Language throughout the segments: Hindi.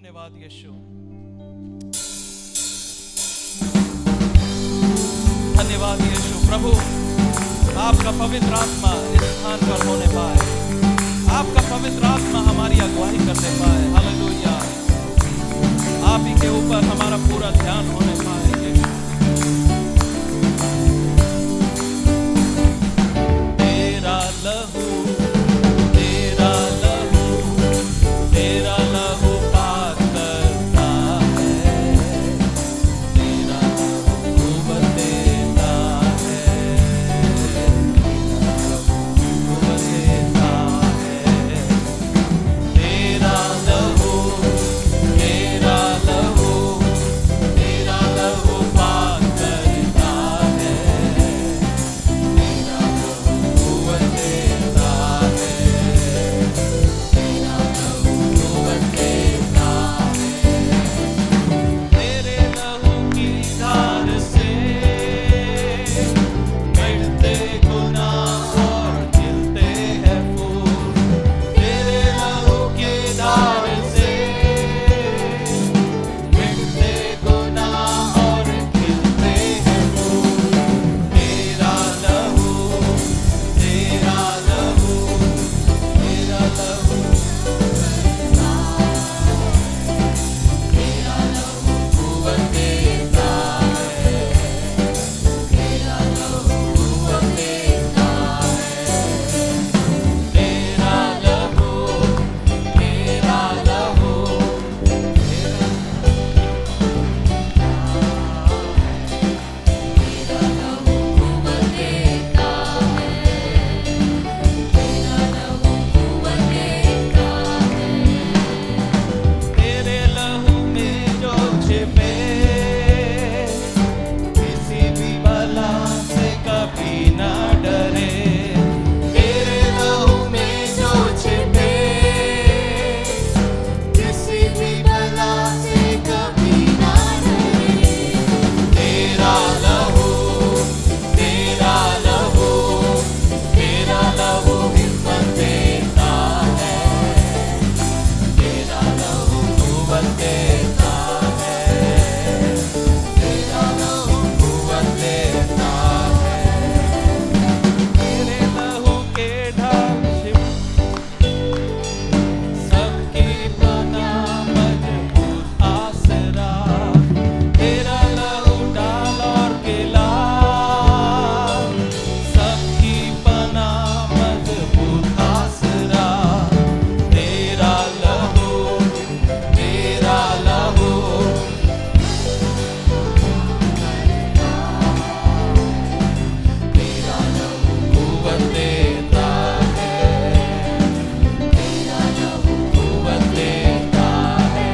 धन्यवाद यीशु, धन्यवाद यीशु। प्रभु आपका पवित्र आत्मा इस स्थान पर होने पाए, आपका पवित्र आत्मा हमारी अगुवाई करने पाए। हालेलुया। आप ही के ऊपर हमारा पूरा ध्यान होने पाए यीशु। तेरा लहू, तेरा लहू, तेरा लहू पाक करता है, तेरा लहू बदलेता है, बदलेता है। तेरा लहू, तेरा लहू, तेरा लहू पाक करता है, तेरा लहू बदलेता है, तेरा लहू बदलेता है। तेरे लहू की धार से मिटते गुनाह और खिलते हैं फूल। तेरे लहू की धार से मिटते गुनाह और खिलते हैं फूल। तेरा लहू, तेरा लहू, तेरा लहू तेरा लहू बदलेता है, तेरा लहू बदलेता है। तेरा लहू, तेरा लहू, तेरा लहू बदलेता है, तेरा लहू बदलेता है। तेरे लहू में जो छिपे किसी भी बला से कभी ना डरे। तेरे लहू में जो छिपे किसी भी बला से कभी ना डरे। तेरा लहू, तेरा लहू, तेरा लहू हिम्मत देता है, तेरा लहू बदलेता है, तेरा लहू बदलेता है। तेरे लहू के ढाल सबकी बना मजबूत आसरा। तेरा लहू डाल और किला सबकी बना मजबूत आसरा। तेरा लहू, तेरा लहू, तेरा लहू बदलेता है, तेरा लहू बदलेता है।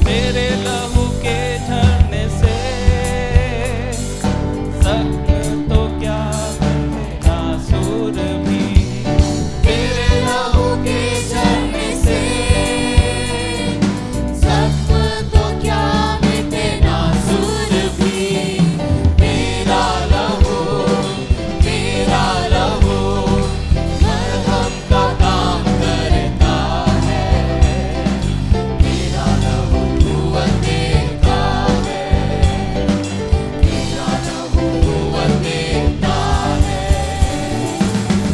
तेरे लहू के झरने से सख्त तो क्या नासूर भी। तेरे लहू के झरने से सख्त तो क्या मिटे नासूर भी। तेरा लहू, तेरा लहू मरहम का काम करता है, तेरा लहू बदलेता है, तेरा लहू बदलेता है।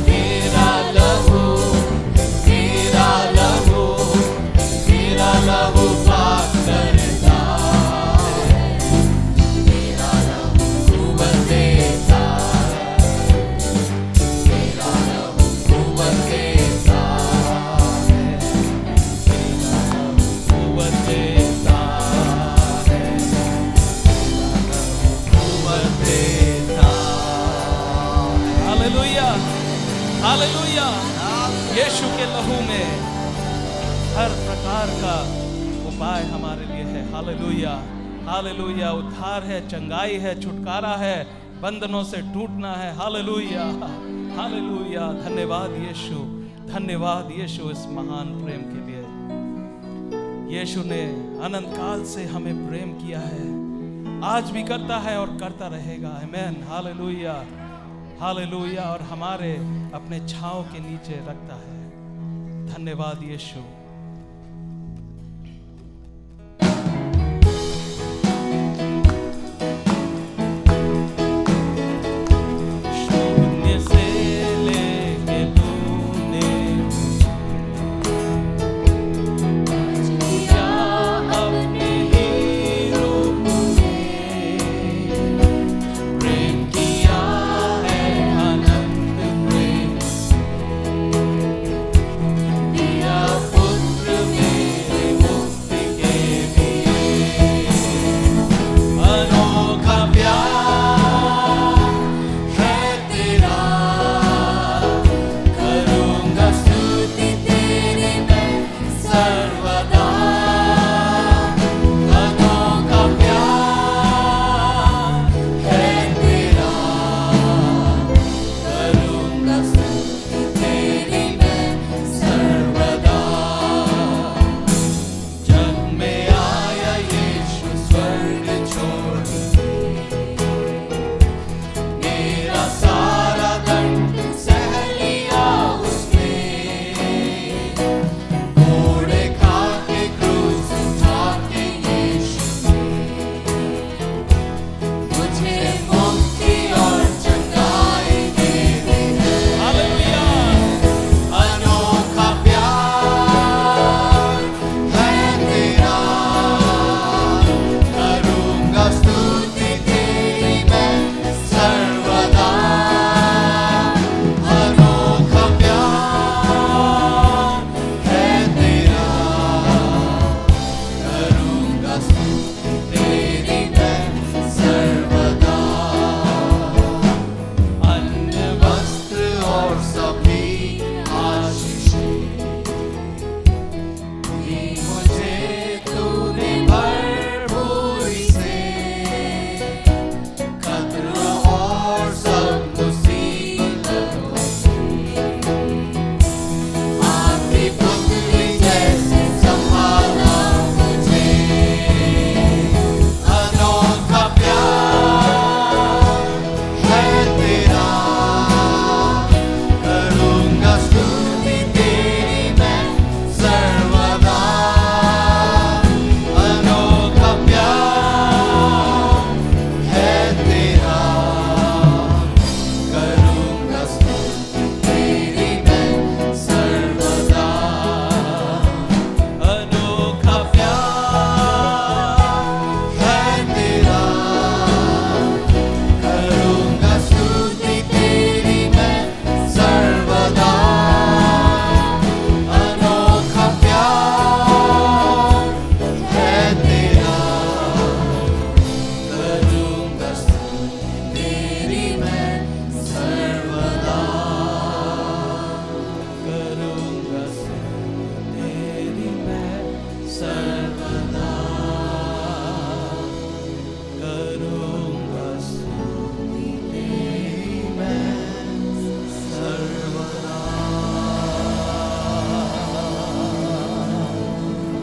तेरा लहू, तेरा लहू, तेरा लहू पाक करता है, तेरा लहू बदलेता है, तेरा लहू बदलेता है, तेरा लहू बदलेता है, बदलेता है। Hallelujah, hallelujah. यीशु के लहू में हर प्रकार का उपाय हमारे लिए है। Hallelujah, hallelujah. उद्धार है, चंगाई है, छुटकारा है, बंधनों से टूटना है। Hallelujah, hallelujah. धन्यवाद यीशु, धन्यवाद यीशु इस महान प्रेम के लिए। यीशु ने अनंत काल से हमें प्रेम किया है, आज भी करता है और करता रहेगा। आमेन। हालेलुया, हालेलुया, और हमारे अपने छांव के नीचे रखता है। धन्यवाद यीशु।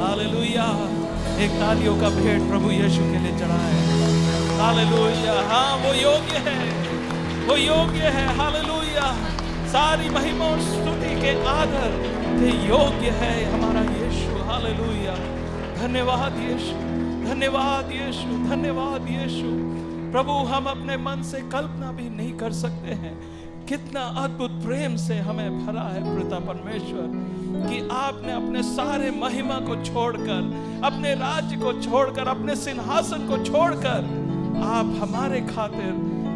हालेलुया। एक तालियों का भेंट प्रभु यीशु के लिए चढ़ाए। हालेलुया। हाँ, वो योग्य है, वो योग्य है। हालेलुया। सारी महिमा और स्तुति के आदर के योग्य है हमारा यीशु। हालेलुया। धन्यवाद यीशु, धन्यवाद यीशु, धन्यवाद यीशु। प्रभु, हम अपने मन से कल्पना भी नहीं कर सकते हैं कितना अद्भुत प्रेम से हमें भरा है पिता परमेश्वर, कि आपने अपने सारे महिमा को छोड़कर, अपने राज्य को छोड़कर, अपने सिंहासन को छोड़कर आप हमारे खातिर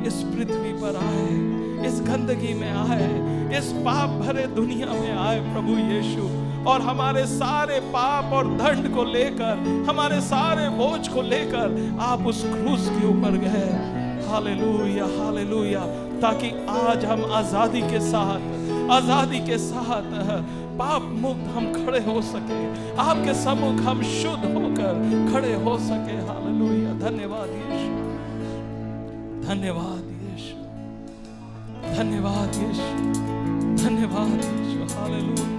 इस पृथ्वी पर आए, इस गंदगी में आए, इस पाप भरे दुनिया में आए प्रभु यीशु, और हमारे सारे पाप और दंड को लेकर, हमारे सारे बोझ को लेकर आप उस क्रूस के ऊपर गए। Hallelujah, hallelujah. ताकि आज हम आजादी के साथ पाप मुक्त हम खड़े हो सके, आपके सम्मुख हम शुद्ध होकर खड़े हो सके। हालेलुया। धन्यवाद यीशु, धन्यवाद यीशु, धन्यवाद यीशु, धन्यवाद यीशु। हालेलुया।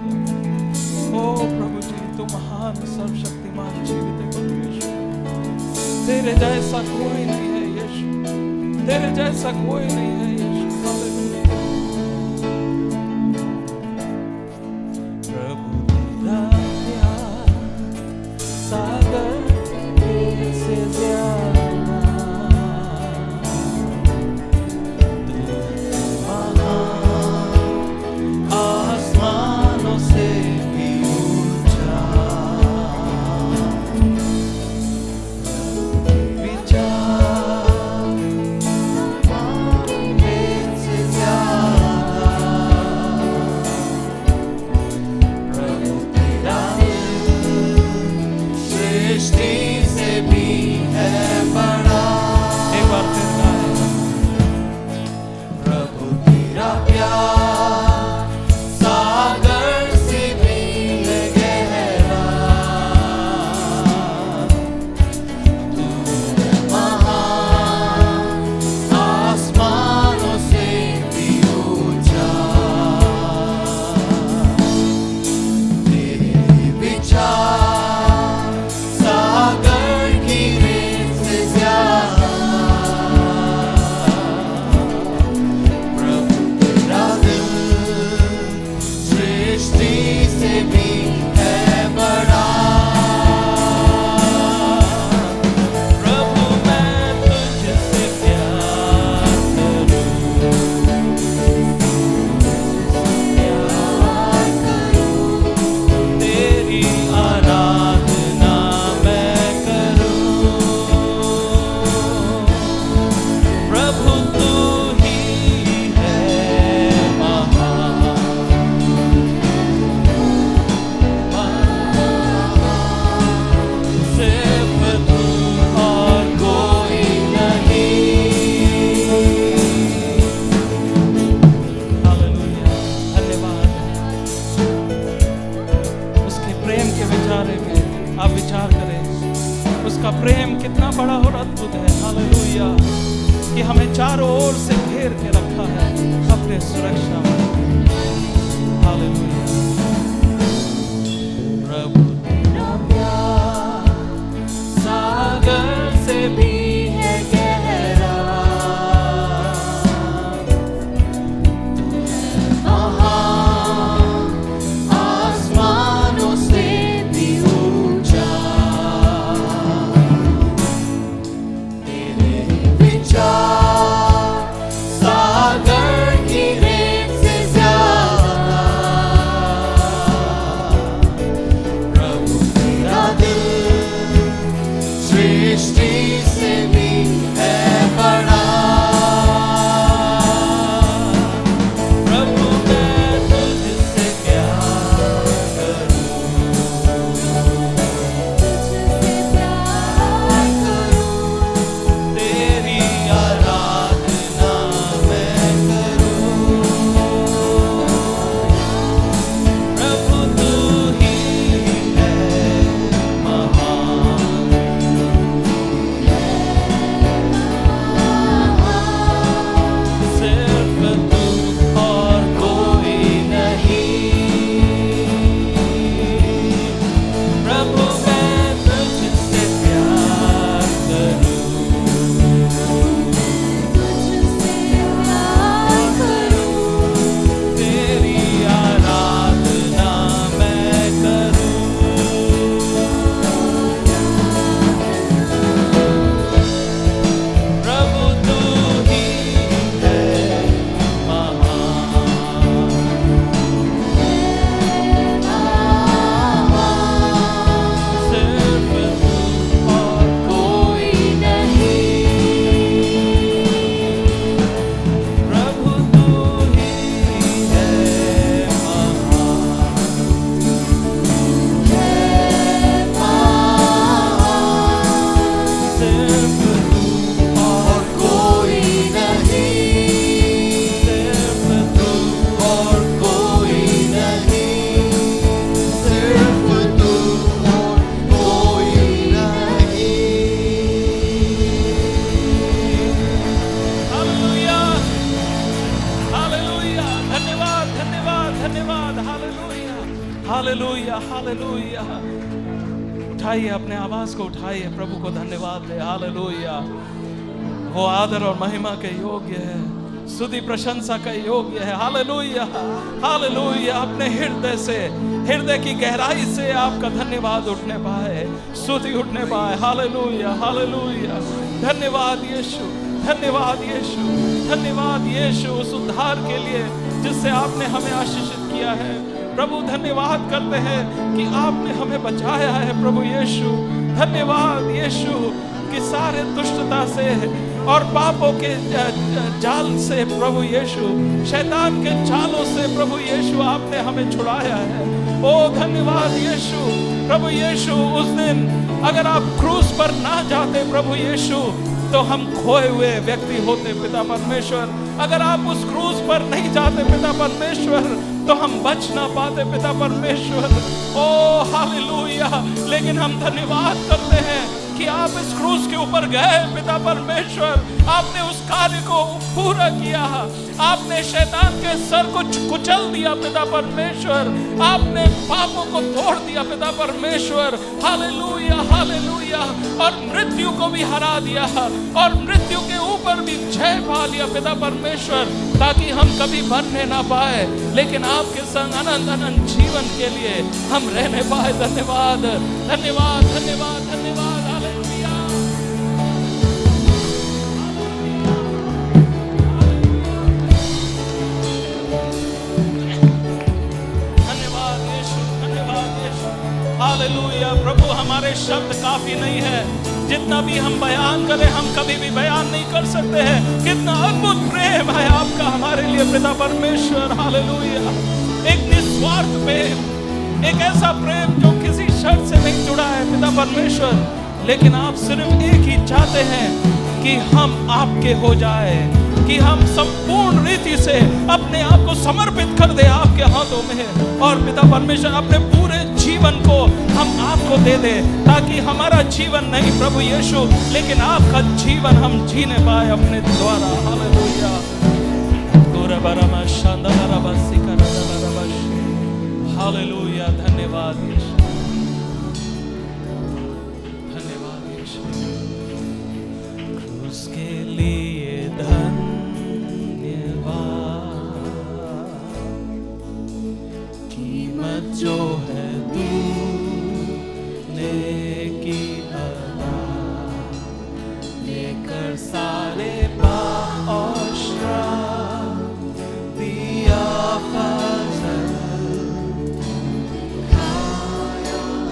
ओ प्रभु जी, तू महान सर्वशक्तिमान जीवित यीशु, तेरे जैसा कोई नहीं है यीशु, तेरे जैसा कोई नहीं है यीशु। हालेलुया। उसका प्रेम कितना बड़ा और अद्भुत है। हालेलुया, कि हमें चारों ओर से घेर के रखा है अपने सुरक्षा में। हालेलुया। प्रभु तेरा प्यार सागर से भी है गहरा, आसमानों से भी ऊंचा, तेरे विचार सागर की रेत से ज्यादा, प्रभु तेरा दिल सृष्टि से भी है बड़ा। प्रभु मैं तुझसे प्यार करूं, तुझसे प्यार करूं, तेरी आराधना मैं करूं। प्रभु तू ही है महान, सिर्फ तू और कोई नहीं। प्रभु मैं तुझसे प्यार करूं, तुझसे प्यार करूं, तेरी आराधना मैं करूं। प्रभु तू ही है महान, सिर्फ तू और कोई नहीं। प्रभु तू ही है महान, सिर्फ तू और कोई नहीं, सिर्फ तू और कोई नहीं, सिर्फ तू और कोई नहीं। हालेलुया, हालेलुया, धन्यवाद धन्यवाद धन्यवाद। Hallelujah, hallelujah, hallelujah. उठाइए अपने आवाज को, उठाइए, प्रभु को धन्यवाद दे। हालेलुया, वो आदर और महिमा के योग्य है, स्तुति प्रशंसा का योग्य है। Hallelujah, hallelujah. अपने हृदय से, हृदय की गहराई से आपका धन्यवाद उठने पाए, स्तुति उठने पाए। Hallelujah, hallelujah. धन्यवाद यीशु, धन्यवाद यीशु, धन्यवाद यीशु उस उद्धार के लिए जिससे आपने हमें आशीषित किया है। प्रभु धन्यवाद करते हैं कि आपने हमें बचाया है। प्रभु यीशु धन्यवाद यीशु कि सारे दुष्टता से और पापों के जाल से, प्रभु यीशु शैतान के जालों से, प्रभु यीशु आपने हमें छुड़ाया है। ओ धन्यवाद यीशु। प्रभु यीशु उस दिन अगर आप क्रूस पर ना जाते प्रभु यीशु, तो हम खोए हुए व्यक्ति होते पिता परमेश्वर। अगर आप उस क्रूस पर नहीं जाते पिता परमेश्वर, तो हम बच ना पाते पिता परमेश्वर। ओ हालेलुया। लेकिन हम धन्यवाद करते हैं कि आप इस क्रूस के ऊपर गए पिता परमेश्वर, आपने उस कार्य को पूरा किया, आपने शैतान के सर को कुचल दिया पिता परमेश्वर, आपने पापों को तोड़ दिया पिता परमेश्वर। Hallelujah, hallelujah. और मृत्यु को भी हरा दिया और मृत्यु के ऊपर भी जय पा लिया पिता परमेश्वर, ताकि हम कभी मरने ना पाए, लेकिन आपके संग अनंत अनंत जीवन के लिए हम रहने पाए। धन्यवाद, धन्यवाद, धन्यवाद, धन्यवाद। हालेलुया, धन्यवाद यीशु, धन्यवाद यीशु। हालेलुया। प्रभु हमारे शब्द काफी नहीं है, जितना भी हम बयान करें हम कभी भी बयान नहीं कर सकते हैं। कितना अद्भुत प्रेम है आपका हमारे लिए पिता परमेश्वर। हालेलुया। एक निस्वार्थ प्रेम, एक ऐसा प्रेम जो किसी शर्त से नहीं जुड़ा है पिता परमेश्वर, लेकिन आप सिर्फ एक ही चाहते हैं कि हम आपके हो जाए, कि हम संपूर्ण रीति से अपने आप को समर्पित कर दे आपके हाथों में, और पिता परमेश्वर अपने पूरे जीवन को हम आपको दे दे, ताकि हमारा जीवन नहीं प्रभु यीशु, लेकिन आपका जीवन हम जीने पाए अपने द्वारा। हालेलुया। हालेलुया। धन्यवाद यीशु, धन्यवाद यीशु। उसके लिए धन्यवाद, कीमत जो है तूने की अदा, लेकर सारे पाप और श्राप दिया फजल,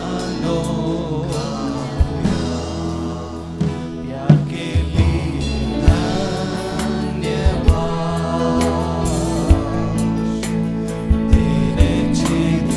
अनोखा प्यार के लिए धन्यवाद, तेरे जीवन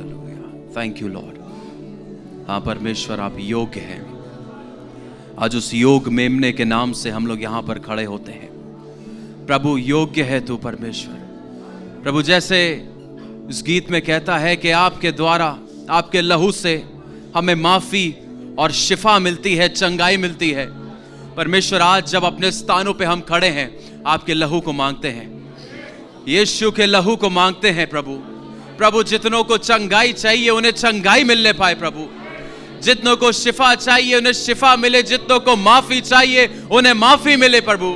हालेलुया, थैंक यू लॉर्ड। हाँ परमेश्वर, आप योग्य हैं। आज उस योग मेमने के नाम से हम लोग यहाँ पर खड़े होते हैं। प्रभु योग्य है तू परमेश्वर। प्रभु जैसे इस गीत में कहता है कि आपके द्वारा, आपके लहू से हमें माफी और शिफा मिलती है, चंगाई मिलती है। परमेश्वर आज जब अपने स्थानों पे हम खड़े हैं, आपके लहू को मांगते हैं, यीशु के लहू को मांगते हैं प्रभु। प्रभु जितनों को चंगाई चाहिए उन्हें चंगाई मिलने पाए प्रभु, जितनों को शिफा चाहिए उन्हें शिफा मिले, जितनों को माफी चाहिए उन्हें माफी मिले प्रभु।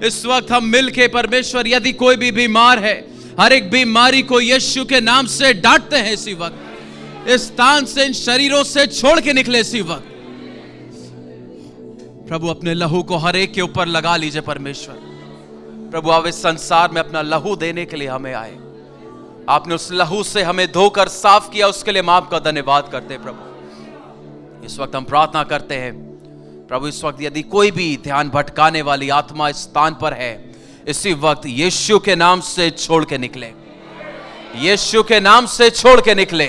इस वक्त हम मिलके परमेश्वर, यदि कोई भी बीमार है, हर एक बीमारी को यीशु के नाम से डांटते हैं इसी वक्त। इस स्थान से, इन शरीरों से छोड़ के निकले इसी वक्त। प्रभु अपने लहू को हर एक के ऊपर लगा लीजिए परमेश्वर। प्रभु आप इस संसार में अपना लहू देने के लिए हमें आए। आपने उस लहू से हमें धोकर साफ किया, उसके लिए हम आपका धन्यवाद करते हैं प्रभु। इस वक्त हम प्रार्थना करते हैं प्रभु, इस वक्त यदि कोई भी ध्यान भटकाने वाली आत्मा इस स्थान पर है, इसी वक्त यीशु के नाम से छोड़ के निकले, यीशु के नाम से छोड़ के निकले।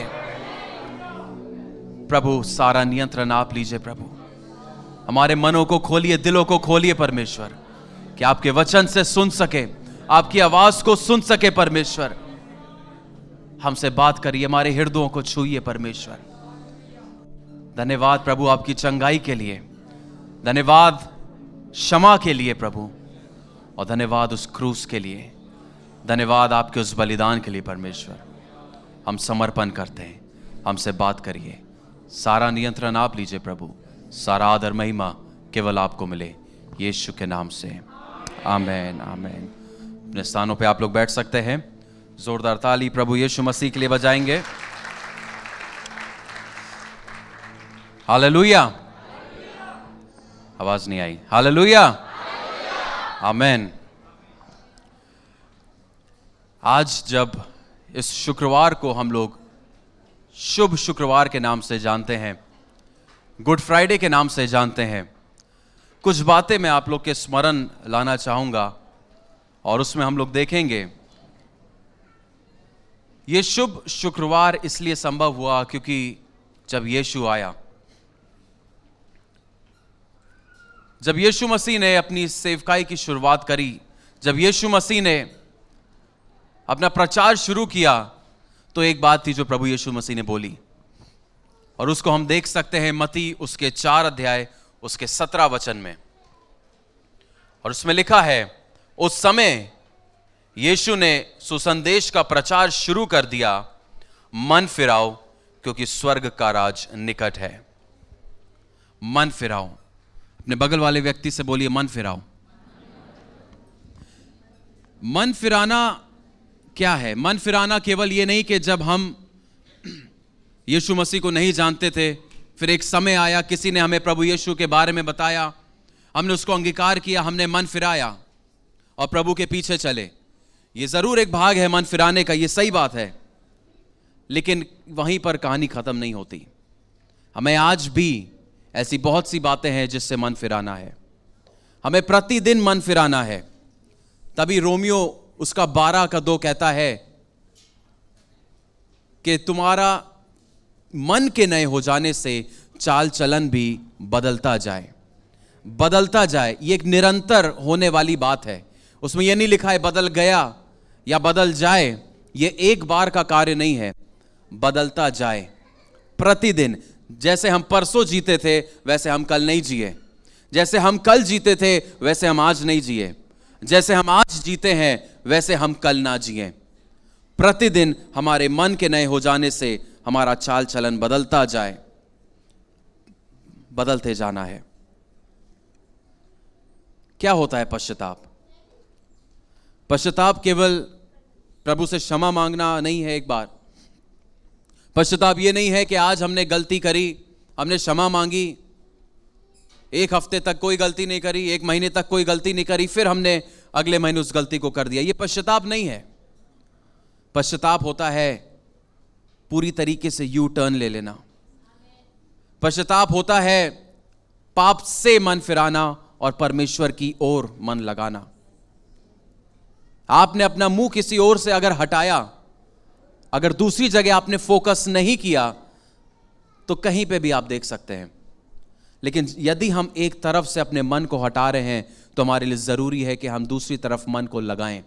प्रभु सारा नियंत्रण आप लीजिए प्रभु। हमारे मनों को खोलिए, दिलों को खोलिए परमेश्वर, कि आपके वचन से सुन सके, आपकी आवाज को सुन सके परमेश्वर। हमसे बात करिए, हमारे हृदयों को छूइए परमेश्वर। धन्यवाद प्रभु आपकी चंगाई के लिए, धन्यवाद क्षमा के लिए प्रभु, और धन्यवाद उस क्रूस के लिए, धन्यवाद आपके उस बलिदान के लिए परमेश्वर। हम समर्पण करते हैं, हमसे बात करिए। सारा नियंत्रण आप लीजिए प्रभु, सारा आदर महिमा केवल आपको मिले, यीशु के नाम से आमेन आमेन। अपने स्थानों पे आप लोग बैठ सकते हैं। जोरदार ताली प्रभु यीशु मसीह के लिए बजाएंगे। हालेलुया। आवाज नहीं आई। हालेलुया, आमेन। आज जब इस शुक्रवार को हम लोग शुभ शुक्रवार के नाम से जानते हैं, गुड फ्राइडे के नाम से जानते हैं, कुछ बातें मैं आप लोग के स्मरण लाना चाहूंगा और उसमें हम लोग देखेंगे। यह शुभ शुक्रवार इसलिए संभव हुआ क्योंकि जब यीशु आया, जब यीशु मसीह ने अपनी सेवकाई की शुरुआत करी, जब यीशु मसीह ने अपना प्रचार शुरू किया, तो एक बात थी जो प्रभु यीशु मसीह ने बोली, और उसको हम देख सकते हैं मत्ती उसके 4 अध्याय उसके 17 वचन में। और उसमें लिखा है, उस समय यीशु ने सुसंदेश का प्रचार शुरू कर दिया, मन फिराओ क्योंकि स्वर्ग का राज निकट है। मन फिराओ। अपने बगल वाले व्यक्ति से बोलिए, मन फिराओ। मन फिराना क्या है? मन फिराना केवल ये नहीं कि जब हम यीशु मसीह को नहीं जानते थे, फिर एक समय आया, किसी ने हमें प्रभु यीशु के बारे में बताया, हमने उसको अंगीकार किया, हमने मन फिराया और प्रभु के पीछे चले। ये जरूर एक भाग है मन फिराने का, ये सही बात है, लेकिन वहीं पर कहानी खत्म नहीं होती। हमें आज भी ऐसी बहुत सी बातें हैं जिससे मन फिराना है। हमें प्रतिदिन मन फिराना है। तभी रोमियो उसका 12:2 कहता है कि तुम्हारा मन के नए हो जाने से चाल चलन भी बदलता जाए, बदलता जाए। ये एक निरंतर होने वाली बात है। उसमें यह नहीं लिखा है बदल गया या बदल जाए, ये एक बार का कार्य नहीं है, बदलता जाए प्रतिदिन। जैसे हम परसों जीते थे वैसे हम कल नहीं जिए, जैसे हम कल जीते थे वैसे हम आज नहीं जिए, जैसे हम आज जीते हैं वैसे हम कल ना जिए। प्रतिदिन हमारे मन के नए हो जाने से हमारा चाल चलन बदलता जाए, बदलते जाना है। क्या होता है पश्चाताप? पश्चाताप केवल प्रभु से क्षमा मांगना नहीं है। एक बार पश्चाताप ये नहीं है कि आज हमने गलती करी, हमने क्षमा मांगी, एक हफ्ते तक कोई गलती नहीं करी, एक महीने तक कोई गलती नहीं करी, फिर हमने अगले महीने उस गलती को कर दिया। ये पश्चाताप नहीं है। पश्चाताप होता है पूरी तरीके से यू टर्न ले लेना। पश्चाताप होता है पाप से मन फिराना और परमेश्वर की ओर मन लगाना। आपने अपना मुंह किसी और से अगर हटाया, अगर दूसरी जगह आपने फोकस नहीं किया तो कहीं पे भी आप देख सकते हैं। लेकिन यदि हम एक तरफ से अपने मन को हटा रहे हैं तो हमारे लिए जरूरी है कि हम दूसरी तरफ मन को लगाएं।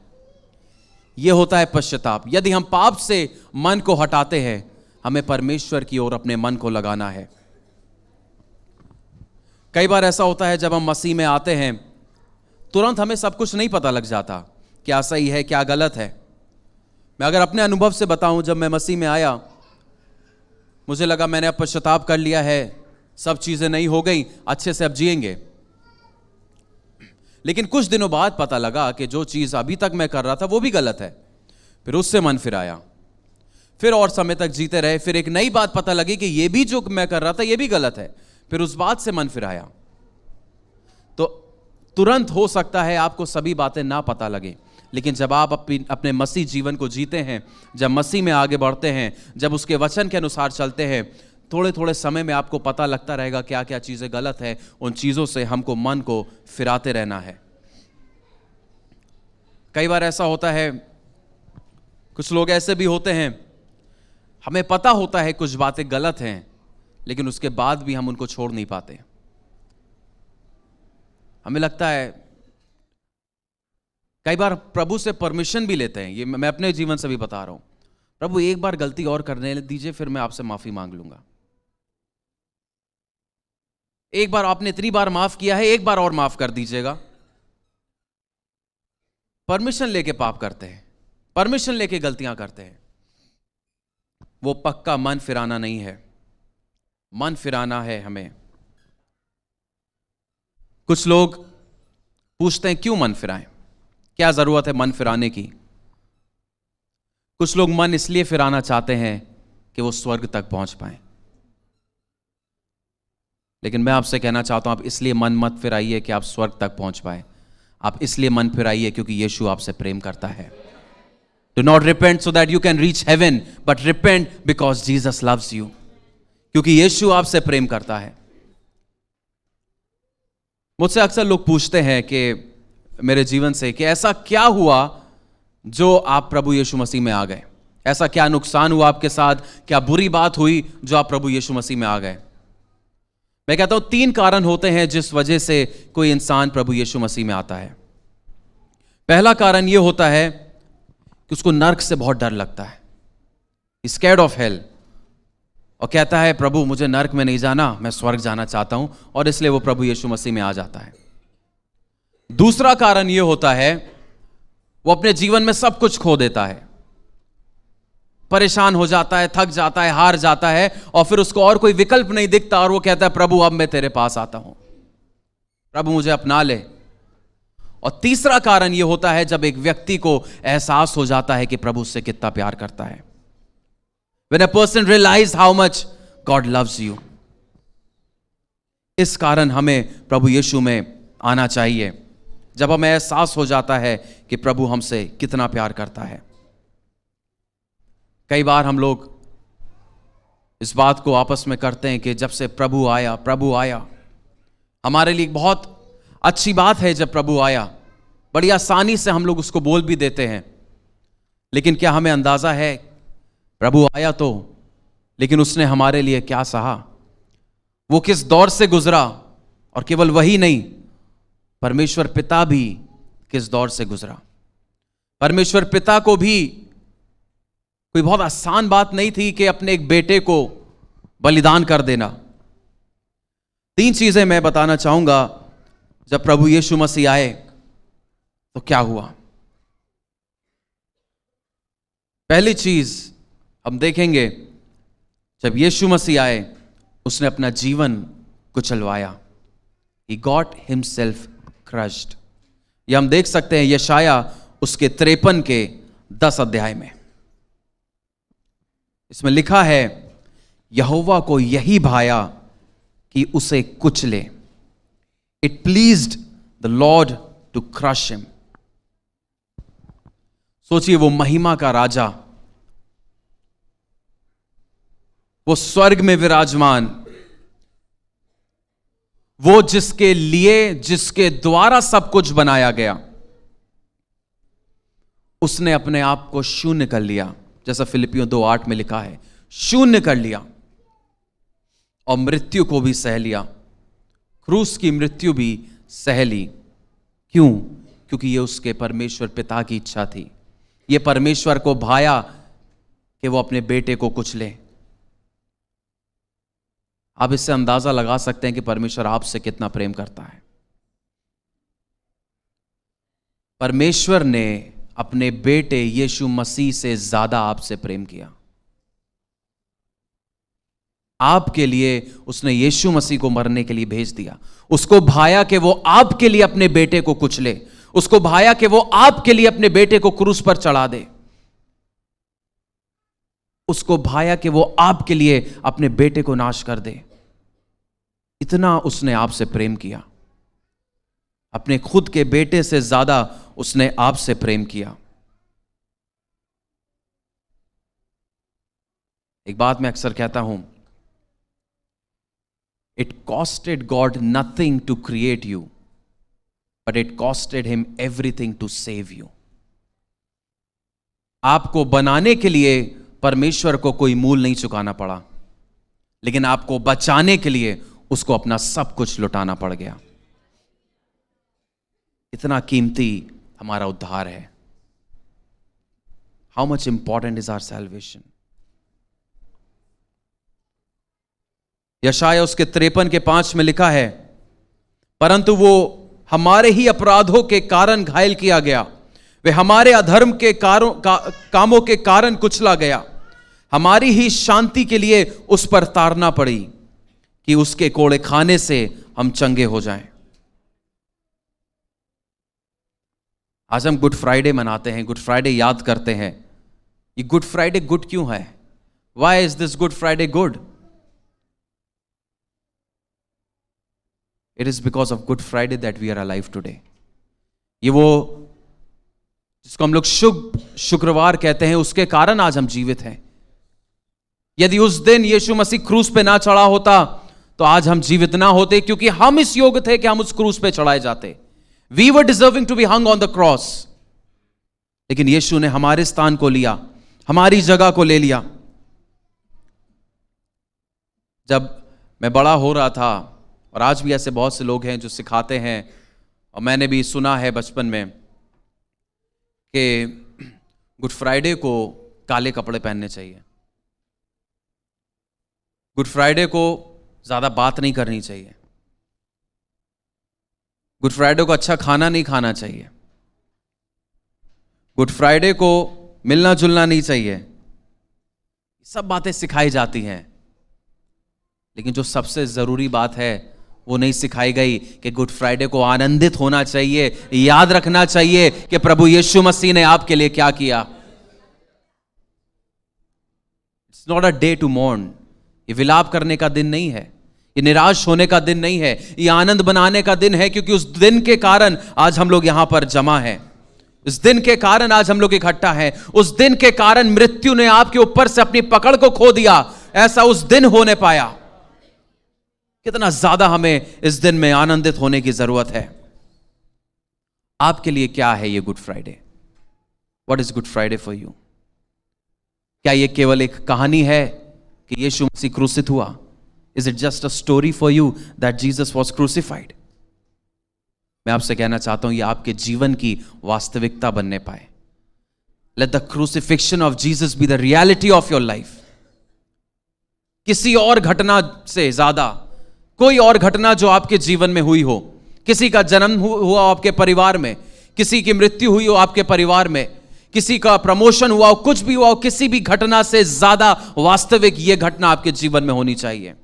यह होता है पश्चाताप। यदि हम पाप से मन को हटाते हैं, हमें परमेश्वर की ओर अपने मन को लगाना है। कई बार ऐसा होता है जब हम मसीह में आते हैं, तुरंत हमें सब कुछ नहीं पता लग जाता, क्या सही है क्या गलत है। मैं अगर अपने अनुभव से बताऊं, जब मैं मसीह में आया, मुझे लगा मैंने अब पश्चाताप कर लिया है, सब चीजें नहीं हो गई, अच्छे से अब जिएंगे। लेकिन कुछ दिनों बाद पता लगा कि जो चीज अभी तक मैं कर रहा था वो भी गलत है। फिर उससे मन फिर आया, फिर और समय तक जीते रहे। फिर एक नई बात पता लगी कि ये भी जो मैं कर रहा था ये भी गलत है। फिर उस बात से मन फिर आया। तो तुरंत हो सकता है आपको सभी बातें ना पता लगे, लेकिन जब आप अपने मसीह जीवन को जीते हैं, जब मसीह में आगे बढ़ते हैं, जब उसके वचन के अनुसार चलते हैं, थोड़े थोड़े समय में आपको पता लगता रहेगा क्या क्या चीज़ें गलत है। उन चीज़ों से हमको मन को फिराते रहना है। कई बार ऐसा होता है, कुछ लोग ऐसे भी होते हैं, हमें पता होता है कुछ बातें गलत हैं, लेकिन उसके बाद भी हम उनको छोड़ नहीं पाते। हमें लगता है, कई बार प्रभु से परमिशन भी लेते हैं। ये मैं अपने जीवन से भी बता रहा हूं, प्रभु एक बार गलती और करने दीजिए, फिर मैं आपसे माफी मांग लूंगा। एक बार आपने इतनी बार माफ किया है, एक बार और माफ कर दीजिएगा। परमिशन लेके पाप करते हैं, परमिशन लेके गलतियां करते हैं। वो पक्का मन फिराना नहीं है। मन फिराना है हमें। कुछ लोग पूछते हैं क्यों मन फिराएं, क्या जरूरत है मन फिराने की। कुछ लोग मन इसलिए फिराना चाहते हैं कि वो स्वर्ग तक पहुंच पाए। लेकिन मैं आपसे कहना चाहता हूं, आप इसलिए मन मत फिराइए कि आप स्वर्ग तक पहुंच पाए। आप इसलिए मन फिराइए क्योंकि यीशु आपसे प्रेम करता है। Do not repent so that you can reach heaven, but repent because Jesus loves you. क्योंकि यीशु आपसे प्रेम करता है। मुझसे अक्सर लोग पूछते हैं कि मेरे जीवन से कि ऐसा क्या हुआ जो आप प्रभु यीशु मसीह में आ गए, ऐसा क्या नुकसान हुआ आपके साथ, क्या बुरी बात हुई जो आप प्रभु यीशु मसीह में आ गए। मैं कहता हूं 3 कारण होते हैं जिस वजह से कोई इंसान प्रभु यीशु मसीह में आता है। पहला कारण यह होता है कि उसको नर्क से बहुत डर लगता है, स्कैर्ड ऑफ हेल, और कहता है प्रभु मुझे नर्क में नहीं जाना, मैं स्वर्ग जाना चाहता हूं, और इसलिए वो प्रभु यीशु मसीह में आ जाता है। दूसरा कारण यह होता है वो अपने जीवन में सब कुछ खो देता है, परेशान हो जाता है, थक जाता है, हार जाता है, और फिर उसको और कोई विकल्प नहीं दिखता, और वो कहता है प्रभु अब मैं तेरे पास आता हूं, प्रभु मुझे अपना ले। और तीसरा कारण यह होता है जब एक व्यक्ति को एहसास हो जाता है कि प्रभु उससे कितना प्यार करता है। When a person realizes how much God loves you. इस कारण हमें प्रभु यीशु में आना चाहिए, जब हमें एहसास हो जाता है कि प्रभु हमसे कितना प्यार करता है। कई बार हम लोग इस बात को आपस में करते हैं कि जब से प्रभु आया, हमारे लिए बहुत अच्छी बात है जब प्रभु आया, बड़ी आसानी से हम लोग उसको बोल भी देते हैं। लेकिन क्या हमें अंदाजा है प्रभु आया तो, लेकिन उसने हमारे लिए क्या सहा, वो किस दौर से गुजरा, और केवल वही नहीं, परमेश्वर पिता भी किस दौर से गुजरा। परमेश्वर पिता को भी कोई बहुत आसान बात नहीं थी कि अपने एक बेटे को बलिदान कर देना। 3 चीजें मैं बताना चाहूंगा जब प्रभु यीशु मसीह आए तो क्या हुआ। पहली चीज हम देखेंगे, जब यीशु मसीह आए उसने अपना जीवन कुचलवाया। He got himself crushed. ये हम देख सकते हैं यशाया उसके 53 के 10 अध्याय में। इसमें लिखा है यहोवा को यही भाया कि उसे कुचले। It pleased the Lord to crush him. सोचिए, वो महिमा का राजा, वो स्वर्ग में विराजमान, वो जिसके लिए, जिसके द्वारा सब कुछ बनाया गया, उसने अपने आप को शून्य कर लिया। जैसा फिलिपियों 2:8 में लिखा है, शून्य कर लिया और मृत्यु को भी सह लिया, क्रूस की मृत्यु भी सह ली। क्यों? क्योंकि ये उसके परमेश्वर पिता की इच्छा थी। ये परमेश्वर को भाया कि वो अपने बेटे को कुचले। आप इससे अंदाजा लगा सकते हैं कि परमेश्वर आपसे कितना प्रेम करता है। परमेश्वर ने अपने बेटे यीशु मसीह से ज्यादा आपसे प्रेम किया। आपके लिए उसने यीशु मसीह को मरने के लिए भेज दिया। उसको भाया कि वो आपके लिए अपने बेटे को कुचले, उसको भाया कि वो आपके लिए अपने बेटे को क्रूस पर चढ़ा दे, उसको भाया कि वो आपके लिए अपने बेटे को नाश कर दे। इतना उसने आपसे प्रेम किया। अपने खुद के बेटे से ज्यादा उसने आपसे प्रेम किया। एक बात मैं अक्सर कहता हूं, it costed God nothing to create you, but it costed him everything to save you. आपको बनाने के लिए परमेश्वर को कोई मूल नहीं चुकाना पड़ा, लेकिन आपको बचाने के लिए उसको अपना सब कुछ लुटाना पड़ गया। इतना कीमती हमारा उद्धार है। How much important is our salvation. यशाया उसके 53:5 में लिखा है, परंतु वो हमारे ही अपराधों के कारण घायल किया गया, वे हमारे अधर्म के कामों के कारण कुचला गया, हमारी ही शांति के लिए उस पर ताड़ना पड़ी कि उसके कोड़े खाने से हम चंगे हो जाएं। आज हम गुड फ्राइडे मनाते हैं, गुड फ्राइडे याद करते हैं। ये गुड फ्राइडे गुड क्यों है? Why is this good Friday good? It is because of good Friday that we are alive today. ये वो जिसको हम लोग शुभ शुक्रवार कहते हैं, उसके कारण आज हम जीवित हैं। यदि उस दिन यीशु मसीह क्रूस पे ना चढ़ा होता तो आज हम जीवित ना होते, क्योंकि हम इस योग्य थे कि हम उस क्रूस पे चढ़ाए जाते। We were deserving to be hung on the cross, लेकिन यीशु ने हमारे स्थान को लिया, हमारी जगह को ले लिया। जब मैं बड़ा हो रहा था, और आज भी ऐसे बहुत से लोग हैं जो सिखाते हैं, और मैंने भी सुना है बचपन में कि गुड फ्राइडे को काले कपड़े पहनने चाहिए, गुड फ्राइडे को ज्यादा बात नहीं करनी चाहिए, गुड फ्राइडे को अच्छा खाना नहीं खाना चाहिए, गुड फ्राइडे को मिलना जुलना नहीं चाहिए। सब बातें सिखाई जाती हैं, लेकिन जो सबसे जरूरी बात है वो नहीं सिखाई गई कि गुड फ्राइडे को आनंदित होना चाहिए, याद रखना चाहिए कि प्रभु यीशु मसीह ने आपके लिए क्या किया। It's not a day to mourn. ये विलाप करने का दिन नहीं है, ये निराश होने का दिन नहीं है, ये आनंद बनाने का दिन है, क्योंकि उस दिन के कारण आज हम लोग यहां पर जमा हैं। इस दिन के कारण आज हम लोग इकट्ठा हैं। उस दिन के कारण मृत्यु ने आपके ऊपर से अपनी पकड़ को खो दिया, ऐसा उस दिन होने पाया। कितना ज्यादा हमें इस दिन में आनंदित होने की जरूरत है। आपके लिए क्या है ये good Friday? What is good Friday for you? क्या ये केवल एक कहानी है कि यीशु मसीह क्रूसित हुआ? Is it just a story for you that Jesus was crucified? मैं आपसे कहना चाहता हूं ये आपके जीवन की वास्तविकता बनने पाए। Let the crucifixion of Jesus be the reality of your life. किसी और घटना से ज्यादा कोई और घटना जो आपके जीवन में हुई हो, किसी का जन्म हुआ आपके परिवार में, किसी की मृत्यु हुई हो आपके परिवार में, किसी का प्रमोशन हुआ हो, कुछ भी हुआ हो, किसी भी घटना से ज्यादा वास्तविक यह घटना आपके जीवन में होनी चाहिए।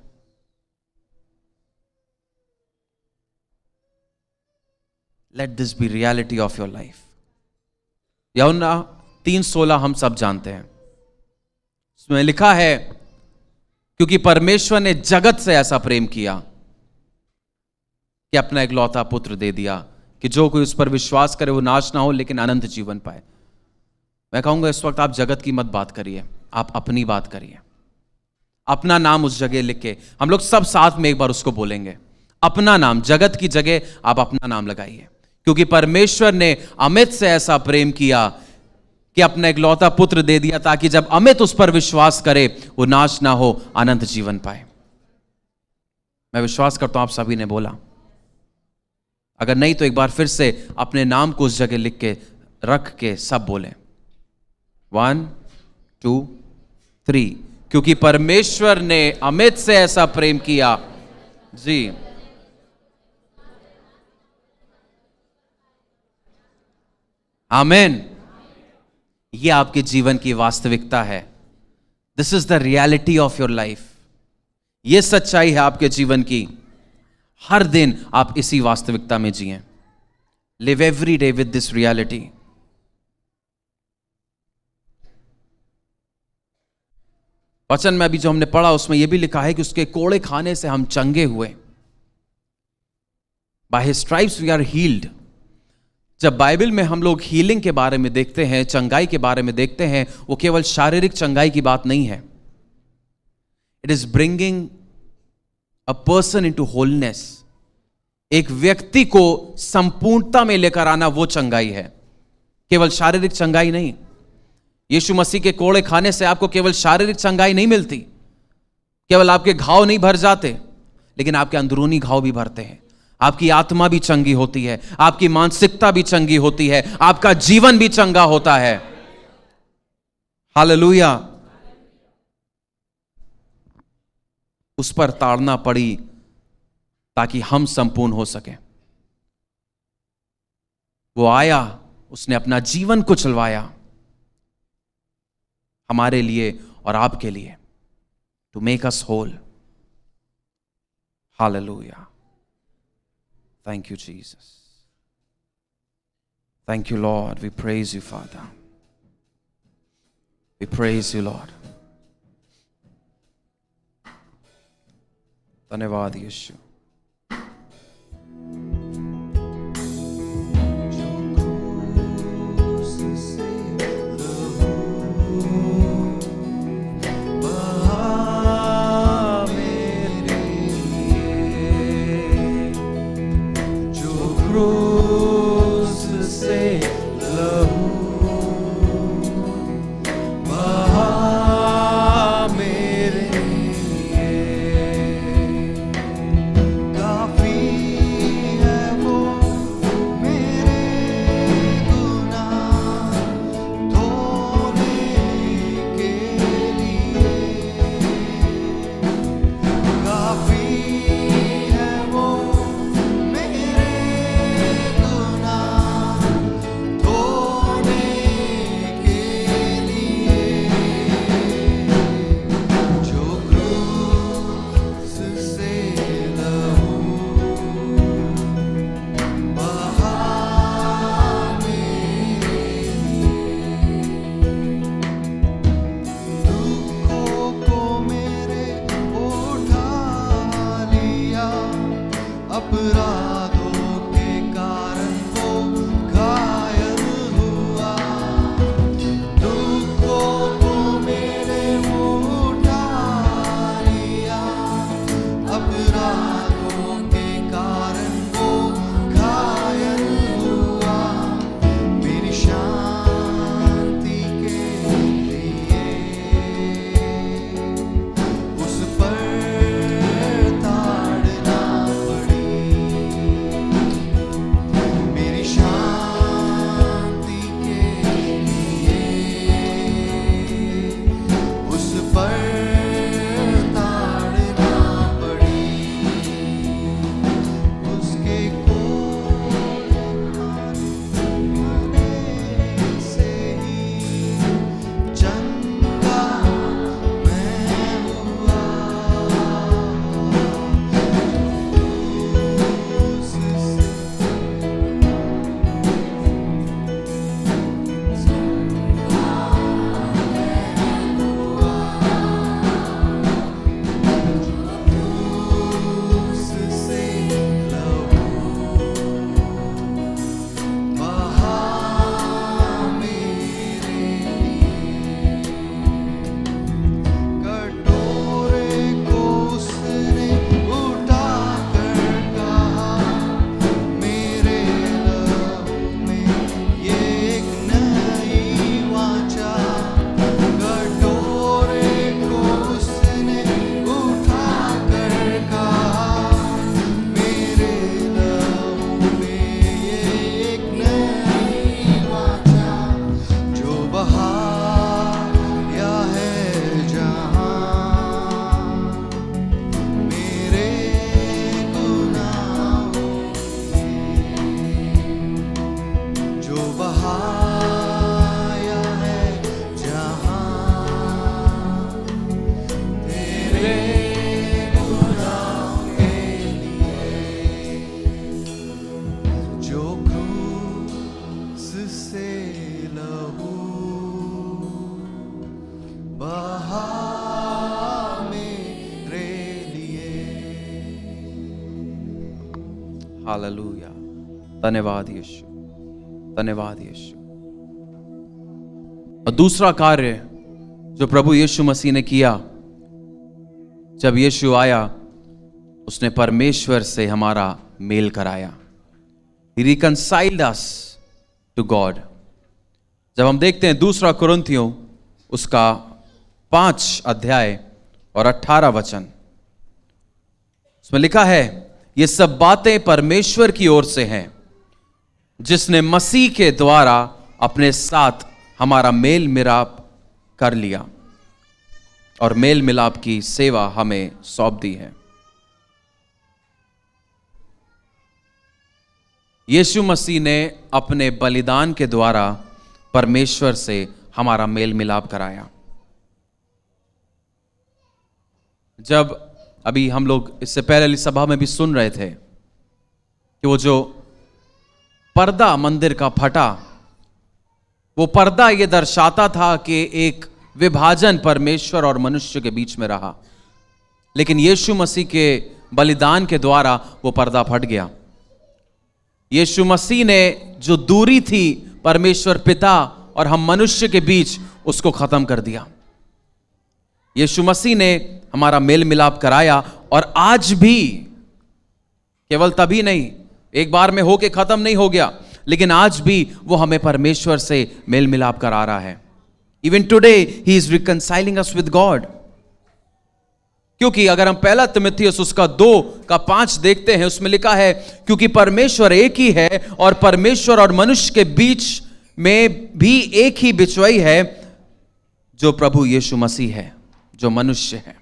Let this be reality of your life. Yuhanna 3:16 हम सब जानते हैं। उसमें लिखा है, क्योंकि परमेश्वर ने जगत से ऐसा प्रेम किया कि अपना इकलौता पुत्र दे दिया, कि जो कोई उस पर विश्वास करे वो नाश ना हो लेकिन अनंत जीवन पाए। मैं कहूंगा इस वक्त आप जगत की मत बात करिए, आप अपनी बात करिए। अपना नाम उस जगह लिख के, हम लोग सब साथ में एक बार उसको बोलेंगे, अपना नाम। जगत की जगह आप अपना नाम लगाइए, क्योंकि परमेश्वर ने अमित से ऐसा प्रेम किया कि अपना इकलौता पुत्र दे दिया ताकि जब अमित उस पर विश्वास करे वो नाश ना हो, अनंत जीवन पाए। मैं विश्वास करता हूं आप सभी ने बोला। अगर नहीं तो एक बार फिर से अपने नाम को उस जगह लिख के रख के सब बोले 1 2 3। क्योंकि परमेश्वर ने अमित से ऐसा प्रेम किया जी। आमीन। ये आपके जीवन की वास्तविकता है। This is the reality of your life. ये सच्चाई है आपके जीवन की। हर दिन आप इसी वास्तविकता में जिएं। Live every day with this reality. वचन में अभी जो हमने पढ़ा उसमें यह भी लिखा है कि उसके कोड़े खाने से हम चंगे हुए। By his stripes we are healed. जब बाइबल में हम लोग हीलिंग के बारे में देखते हैं, चंगाई के बारे में देखते हैं, वो केवल शारीरिक चंगाई की बात नहीं है। It is bringing a person into wholeness. एक व्यक्ति को संपूर्णता में लेकर आना, वो चंगाई है, केवल शारीरिक चंगाई नहीं। यीशु मसीह के कोड़े खाने से आपको केवल शारीरिक चंगाई नहीं मिलती, केवल आपके घाव नहीं भर जाते, लेकिन आपके अंदरूनी घाव भी भरते हैं। आपकी आत्मा भी चंगी होती है, आपकी मानसिकता भी चंगी होती है, आपका जीवन भी चंगा होता है। हालेलुया। उस पर ताड़ना पड़ी ताकि हम संपूर्ण हो सके। वो आया, उसने अपना जीवन कुचलवाया हमारे लिए और आपके लिए, to make us whole. Hallelujah. Thank you, Jesus. Thank you, Lord. We praise you, Father. We praise you, Lord. धन्यवाद यीशु। मेरे गुनाह के लिए, जो क्रूस से लहू बहा मेरे लिए। हालेलुया, धन्यवाद यीशु, धन्यवाद यीशु। और दूसरा कार्य जो प्रभु यीशु मसीह ने किया, जब यीशु आया, उसने परमेश्वर से हमारा मेल कराया। He reconciled us to God। जब हम देखते हैं दूसरा कुरिन्थियों उसका 5 अध्याय और 18 वचन, उसमें लिखा है, ये सब बातें परमेश्वर की ओर से हैं, जिसने मसीह के द्वारा अपने साथ हमारा मेल मिलाप कर लिया और मेल मिलाप की सेवा हमें सौंप दी है। यीशु मसीह ने अपने बलिदान के द्वारा परमेश्वर से हमारा मेल मिलाप कराया। जब अभी हम लोग इससे पहले वाली सभा में भी सुन रहे थे कि वो जो पर्दा मंदिर का फटा, वो पर्दा ये दर्शाता था कि एक विभाजन परमेश्वर और मनुष्य के बीच में रहा, लेकिन यीशु मसीह के बलिदान के द्वारा वो पर्दा फट गया। यीशु मसीह ने जो दूरी थी परमेश्वर पिता और हम मनुष्य के बीच, उसको खत्म कर दिया। यीशु मसीह ने हमारा मेल मिलाप कराया, और आज भी, केवल तभी नहीं, एक बार में होके खत्म नहीं हो गया, लेकिन आज भी वो हमें परमेश्वर से मेल मिलाप करा रहा है। Even today he is reconciling us with God. क्योंकि अगर हम पहला तिमुथियुस उसका 2:5 देखते हैं, उसमें लिखा है, क्योंकि परमेश्वर एक ही है और परमेश्वर और मनुष्य के बीच में भी एक ही बिचवाई है, जो प्रभु यीशु मसीह है, जो मनुष्य है।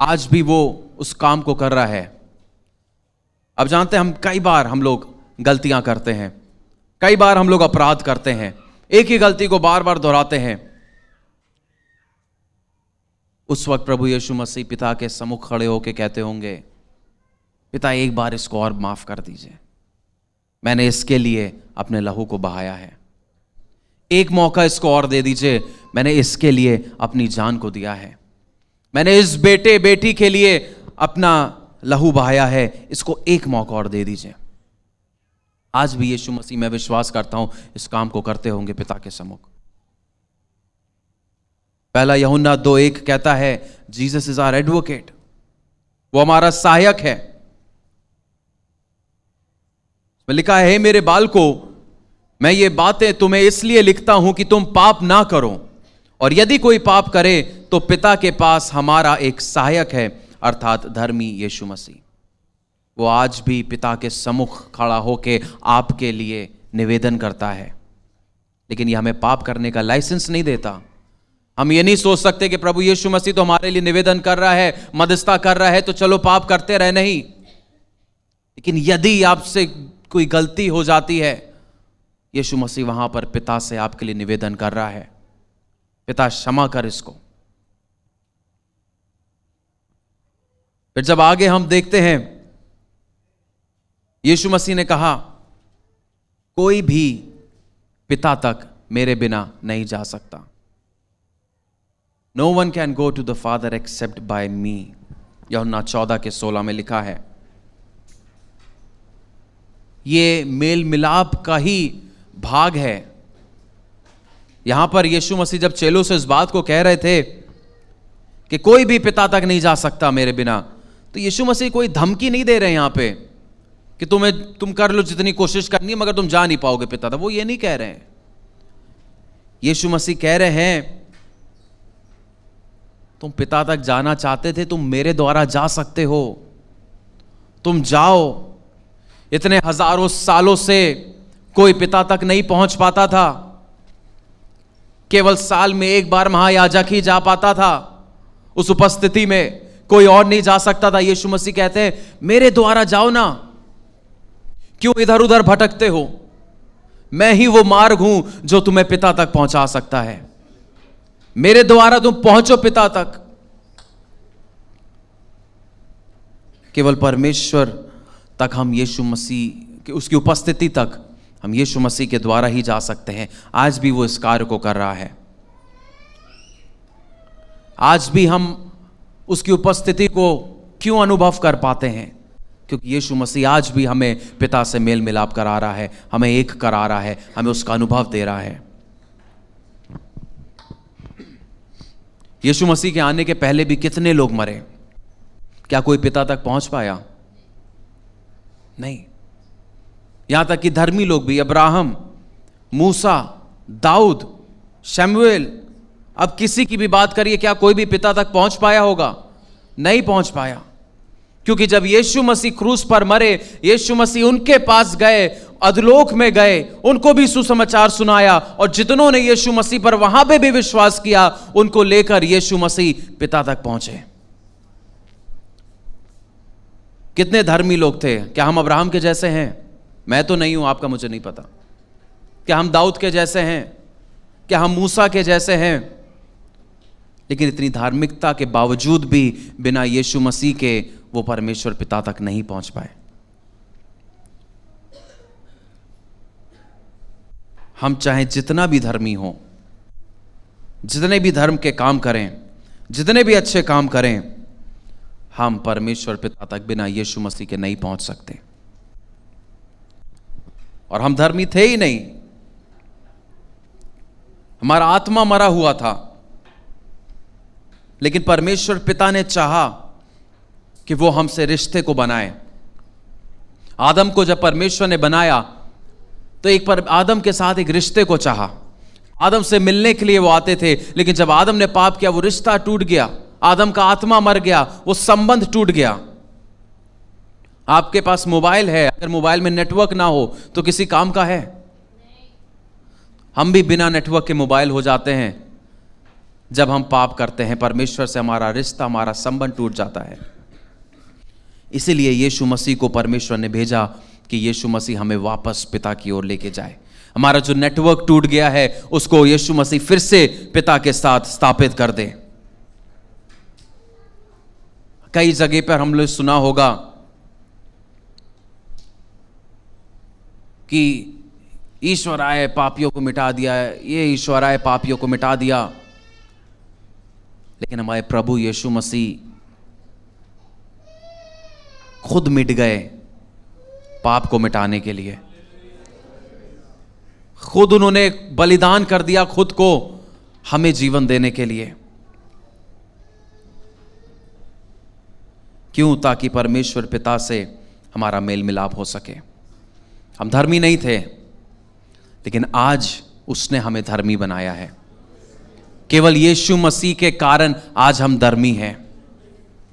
आज भी वो उस काम को कर रहा है। अब जानते हैं, हम कई बार हम लोग गलतियां करते हैं, कई बार हम लोग अपराध करते हैं, एक ही गलती को बार बार दोहराते हैं। उस वक्त प्रभु यीशु मसीह पिता के सम्मुख खड़े होकर कहते होंगे, पिता एक बार इसको और माफ कर दीजिए, मैंने इसके लिए अपने लहू को बहाया है। एक मौका इसको और दे दीजिए, मैंने इसके लिए अपनी जान को दिया है, मैंने इस बेटे बेटी के लिए अपना लहू बहाया है, इसको एक मौका और दे दीजिए। आज भी यीशु मसीह, मैं विश्वास करता हूं, इस काम को करते होंगे पिता के सम्मुख। पहला यूहन्ना 2:1 कहता है, जीसस इज आवर एडवोकेट, वो हमारा सहायक है। लिखा है, मेरे बालको, मैं ये बातें तुम्हें इसलिए लिखता हूं कि तुम पाप ना करो, और यदि कोई पाप करे तो पिता के पास हमारा एक सहायक है, अर्थात धर्मी यीशु मसीह। वो आज भी पिता के सम्मुख खड़ा होके आपके लिए निवेदन करता है, लेकिन ये हमें पाप करने का लाइसेंस नहीं देता। हम ये नहीं सोच सकते कि प्रभु यीशु मसीह तो हमारे लिए निवेदन कर रहा है, मध्यस्थता कर रहा है, तो चलो पाप करते रहे, नहीं। लेकिन यदि आपसे कोई गलती हो जाती है, यीशु मसीह वहां पर पिता से आपके लिए निवेदन कर रहा है, पिता क्षमा कर इसको। फिर जब आगे हम देखते हैं, यीशु मसीह ने कहा, कोई भी पिता तक मेरे बिना नहीं जा सकता। No one can go to the Father except by me। यूहन्ना 14:16 में लिखा है। ये मेल मिलाप का ही भाग है। यहां पर यीशु मसीह जब चेलों से इस बात को कह रहे थे कि कोई भी पिता तक नहीं जा सकता मेरे बिना, तो यीशु मसीह कोई धमकी नहीं दे रहे यहां पे कि तुम कर लो जितनी कोशिश करनी है, मगर तुम जा नहीं पाओगे पिता तक। वो ये नहीं कह रहे हैं। यीशु मसीह कह रहे हैं, तुम पिता तक जाना चाहते थे, तुम मेरे द्वारा जा सकते हो, तुम जाओ। इतने हजारों सालों से कोई पिता तक नहीं पहुंच पाता था, केवल साल में एक बार महायाजक ही जा पाता था, उस उपस्थिति में कोई और नहीं जा सकता था। यीशु मसीह कहते हैं, मेरे द्वारा जाओ ना, क्यों इधर उधर भटकते हो? मैं ही वो मार्ग हूं जो तुम्हें पिता तक पहुंचा सकता है। मेरे द्वारा तुम पहुंचो पिता तक। केवल परमेश्वर तक हम यीशु मसीह की उसकी उपस्थिति तक हम यीशु मसीह के द्वारा ही जा सकते हैं। आज भी वो इस कार्य को कर रहा है। आज भी हम उसकी उपस्थिति को क्यों अनुभव कर पाते हैं? क्योंकि यीशु मसीह आज भी हमें पिता से मेल मिलाप करा रहा है, हमें एक करा रहा है, हमें उसका अनुभव दे रहा है। यीशु मसीह के आने के पहले भी कितने लोग मरे, क्या कोई पिता तक पहुंच पाया? नहीं। यहां तक कि धर्मी लोग भी, अब्राहम, मूसा, दाऊद, शमूएल, अब किसी की भी बात करिए, क्या कोई भी पिता तक पहुंच पाया होगा? नहीं पहुंच पाया। क्योंकि जब यीशु मसीह क्रूस पर मरे, यीशु मसीह उनके पास गए, अधोलोक में गए, उनको भी सुसमाचार सुनाया, और जितनों ने यीशु मसीह पर वहां पे भी विश्वास किया, उनको लेकर यीशु मसीह पिता तक पहुंचे। कितने धर्मी लोग थे? क्या हम अब्राहम के जैसे हैं? मैं तो नहीं हूं, आपका मुझे नहीं पता। क्या हम दाऊद के जैसे हैं? क्या हम मूसा के जैसे हैं? लेकिन इतनी धार्मिकता के बावजूद भी बिना यीशु मसीह के वो परमेश्वर पिता तक नहीं पहुंच पाए। हम चाहे जितना भी धर्मी हो, जितने भी धर्म के काम करें, जितने भी अच्छे काम करें, हम परमेश्वर पिता तक बिना यीशु मसीह के नहीं पहुंच सकते। और हम धर्मी थे ही नहीं, हमारा आत्मा मरा हुआ था। लेकिन परमेश्वर पिता ने चाहा कि वो हमसे रिश्ते को बनाए। आदम को जब परमेश्वर ने बनाया तो एक पर आदम के साथ एक रिश्ते को चाहा। आदम से मिलने के लिए वो आते थे, लेकिन जब आदम ने पाप किया वो रिश्ता टूट गया, आदम का आत्मा मर गया, वो संबंध टूट गया। आपके पास मोबाइल है, अगर मोबाइल में नेटवर्क ना हो तो किसी काम का है? हम भी बिना नेटवर्क के मोबाइल हो जाते हैं जब हम पाप करते हैं। परमेश्वर से हमारा रिश्ता, हमारा संबंध टूट जाता है। इसीलिए यीशु मसीह को परमेश्वर ने भेजा कि यीशु मसीह हमें वापस पिता की ओर लेके जाए। हमारा जो नेटवर्क टूट गया है उसको यीशु मसीह फिर से पिता के साथ स्थापित कर दे। कई जगह पर हम लोग सुना होगा कि ईश्वर आए पापियों को मिटा दिया है, ये ईश्वर आए पापियों को मिटा दिया। लेकिन हमारे प्रभु यीशु मसीह खुद मिट गए पाप को मिटाने के लिए। खुद उन्होंने बलिदान कर दिया खुद को हमें जीवन देने के लिए। क्यों? ताकि परमेश्वर पिता से हमारा मेल मिलाप हो सके। हम धर्मी नहीं थे, लेकिन आज उसने हमें धर्मी बनाया है। केवल यीशु मसीह के कारण आज हम धर्मी हैं।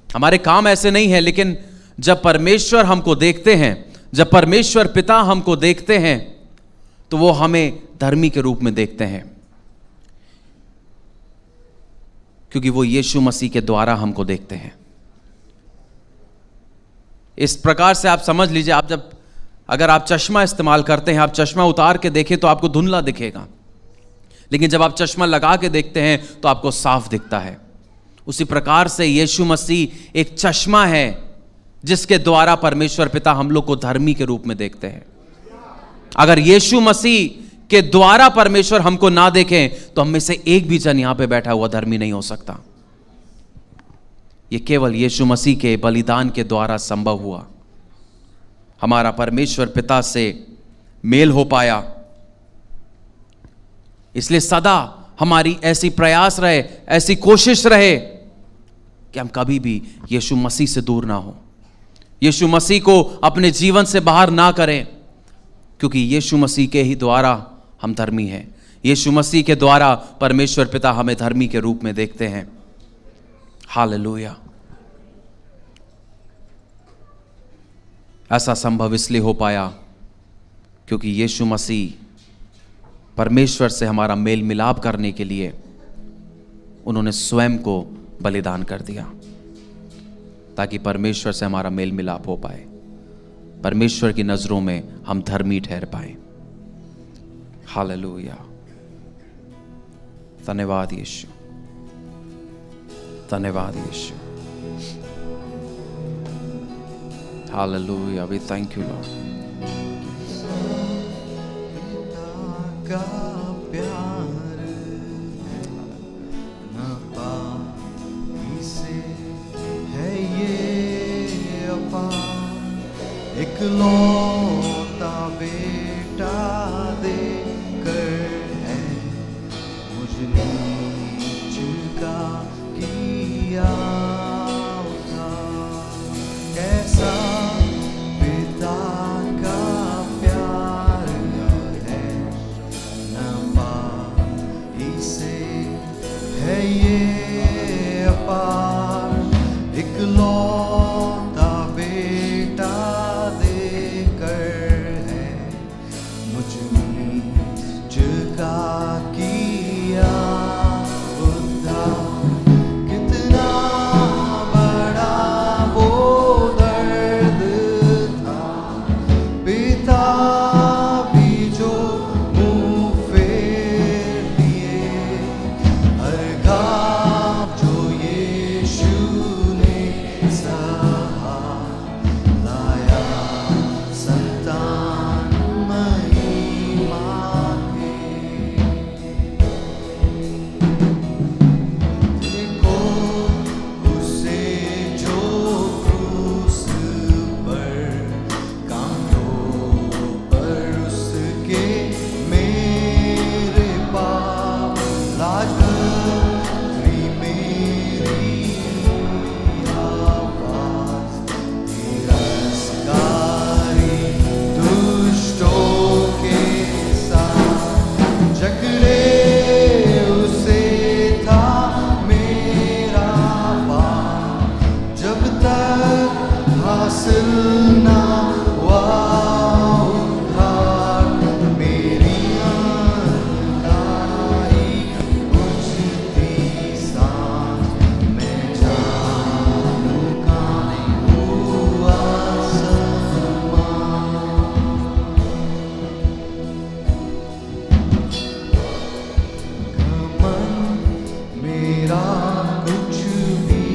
हमारे काम ऐसे नहीं है, लेकिन जब परमेश्वर हमको देखते हैं, जब परमेश्वर पिता हमको देखते हैं, तो वो हमें धर्मी के रूप में देखते हैं, क्योंकि वो यीशु मसीह के द्वारा हमको देखते हैं। इस प्रकार से आप समझ लीजिए, आप जब अगर आप चश्मा इस्तेमाल करते हैं, आप चश्मा उतार के देखें तो आपको धुंधला दिखेगा, लेकिन जब आप चश्मा लगा के देखते हैं तो आपको साफ दिखता है। उसी प्रकार से यीशु मसीह एक चश्मा है जिसके द्वारा परमेश्वर पिता हम लोग को धर्मी के रूप में देखते हैं। अगर यीशु मसीह के द्वारा परमेश्वर हमको ना देखें तो हम में से एक भी जन यहां पे बैठा हुआ धर्मी नहीं हो सकता। यह केवल यीशु मसीह के बलिदान के द्वारा संभव हुआ। हमारा परमेश्वर पिता से मेल हो पाया। इसलिए सदा हमारी ऐसी प्रयास रहे, ऐसी कोशिश रहे कि हम कभी भी यीशु मसीह से दूर ना हो, यीशु मसीह को अपने जीवन से बाहर ना करें, क्योंकि यीशु मसीह के ही द्वारा हम धर्मी हैं। यीशु मसीह के द्वारा परमेश्वर पिता हमें धर्मी के रूप में देखते हैं। हालेलुया। ऐसा संभव इसलिए हो पाया क्योंकि यीशु मसीह परमेश्वर से हमारा मेल मिलाप करने के लिए उन्होंने स्वयं को बलिदान कर दिया, ताकि परमेश्वर से हमारा मेल मिलाप हो पाए, परमेश्वर की नजरों में हम धर्मी ठहर पाए। हालेलुया। धन्यवाद यीशु। धन्यवाद यीशु। हालेलुया, वी थैंक यू लॉर्ड। का प्यार न पाई से है ये अपार, एक लौटा बेटा देकर है मुझ नीच का किया उद्धार। कैसा पिता का प्यार है न पाई से है ये अपार, एक लौटा बेटा देकर है मुझ नीच का किया उद्धार। कितना बड़ा वो दर्द था, पिता भी जो मुँह फेर लिए, हर घाव जो यीशु ने सहा, लाया संतान महिमा के। देखो उसे जो क्रूस पर, कांधों पर उसके मेरे पाप, लाज करी मेरी आवाज, तिरस्कारी दुष्टों के साथ, जकड़े उसे था मेरा पाप, जब तक हासिल ना हुआ उद्धार। मेरी अनगाई बुझती सांस, मैं जानूं कहाँ हुआ समान। घमंड मेरा कुछ भी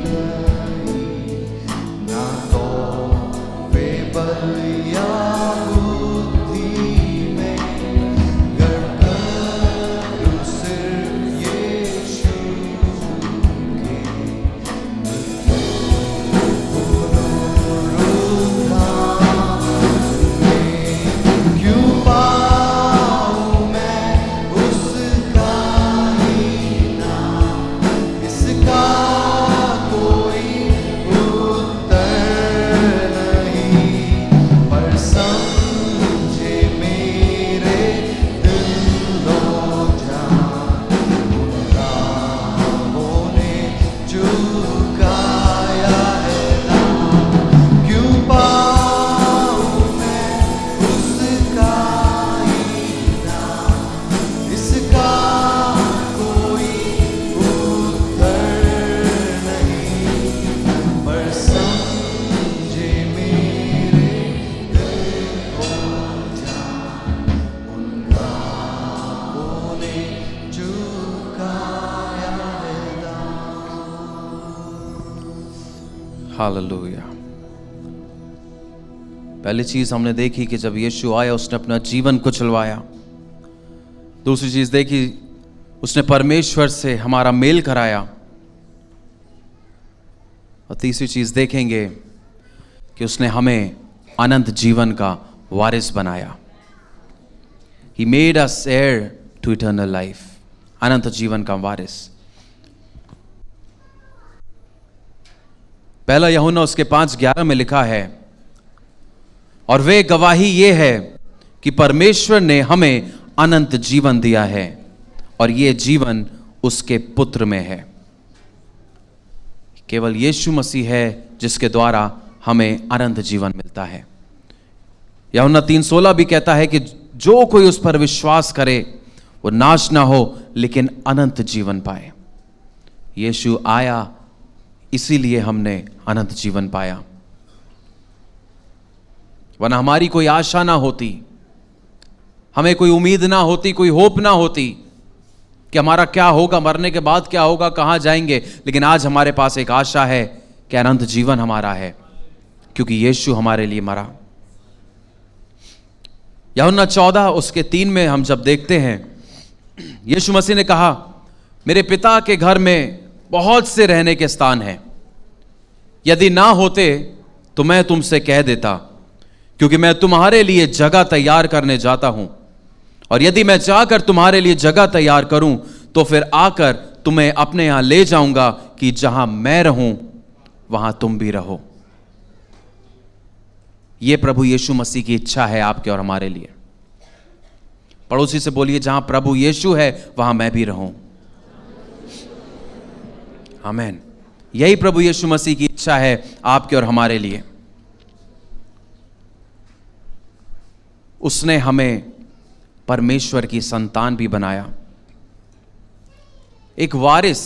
नहीं, ना तो बेबल या बुद्धि में, गढ़कर सिर्फ यीशु के क्यों पाऊं मैं उसका ही नाम, इसका कोई उत्तर नहीं, पर समझे मेरे दिलो जान, उन राहों ने झुकाया है दाम। क्यों पाऊं मैं उसका ही नाम, इसका कोई उत्तर नहीं, पर समझे मेरे दिल को जान, उन राहों ने झुकाया है दाम। हालेलुया। पहली चीज हमने देखी कि जब यीशु आया उसने अपना जीवन कुचलवाया। दूसरी चीज देखी उसने परमेश्वर से हमारा मेल कराया। और तीसरी चीज देखेंगे कि उसने हमें अनंत जीवन का वारिस बनाया। He made us heir to eternal life, अनंत जीवन का वारिस। पहला यूहन्ना उसके 5:11 में लिखा है, और वे गवाही ये है कि परमेश्वर ने हमें अनंत जीवन दिया है और ये जीवन उसके पुत्र में है। केवल यीशु मसीह है जिसके द्वारा हमें अनंत जीवन मिलता है। यूहन्ना 3:16 भी कहता है कि जो कोई उस पर विश्वास करे वो नाश ना हो लेकिन अनंत जीवन पाए। यीशु आया इसीलिए हमने अनंत जीवन पाया, वरना हमारी कोई आशा ना होती, हमें कोई उम्मीद ना होती, कोई होप ना होती। कि हमारा क्या होगा, मरने के बाद क्या होगा, कहां जाएंगे। लेकिन आज हमारे पास एक आशा है कि अनंत जीवन हमारा है, क्योंकि यीशु हमारे लिए मरा। यूहन्ना 14 उसके 3 में हम जब देखते हैं, यीशु मसीह ने कहा, मेरे पिता के घर में बहुत से रहने के स्थान हैं, यदि ना होते तो मैं तुमसे कह देता, क्योंकि मैं तुम्हारे लिए जगह तैयार करने जाता हूं। और यदि मैं जाकर तुम्हारे लिए जगह तैयार करूं तो फिर आकर तुम्हें अपने यहां ले जाऊंगा, कि जहां मैं रहूं वहां तुम भी रहो। यह प्रभु यीशु मसीह की इच्छा है आपके और हमारे लिए। पड़ोसी से बोलिए, जहां प्रभु यीशु है वहां मैं भी रहूं। आमीन। यही प्रभु यीशु मसीह की इच्छा है आपके और हमारे लिए। उसने हमें परमेश्वर की संतान भी बनाया, एक वारिस,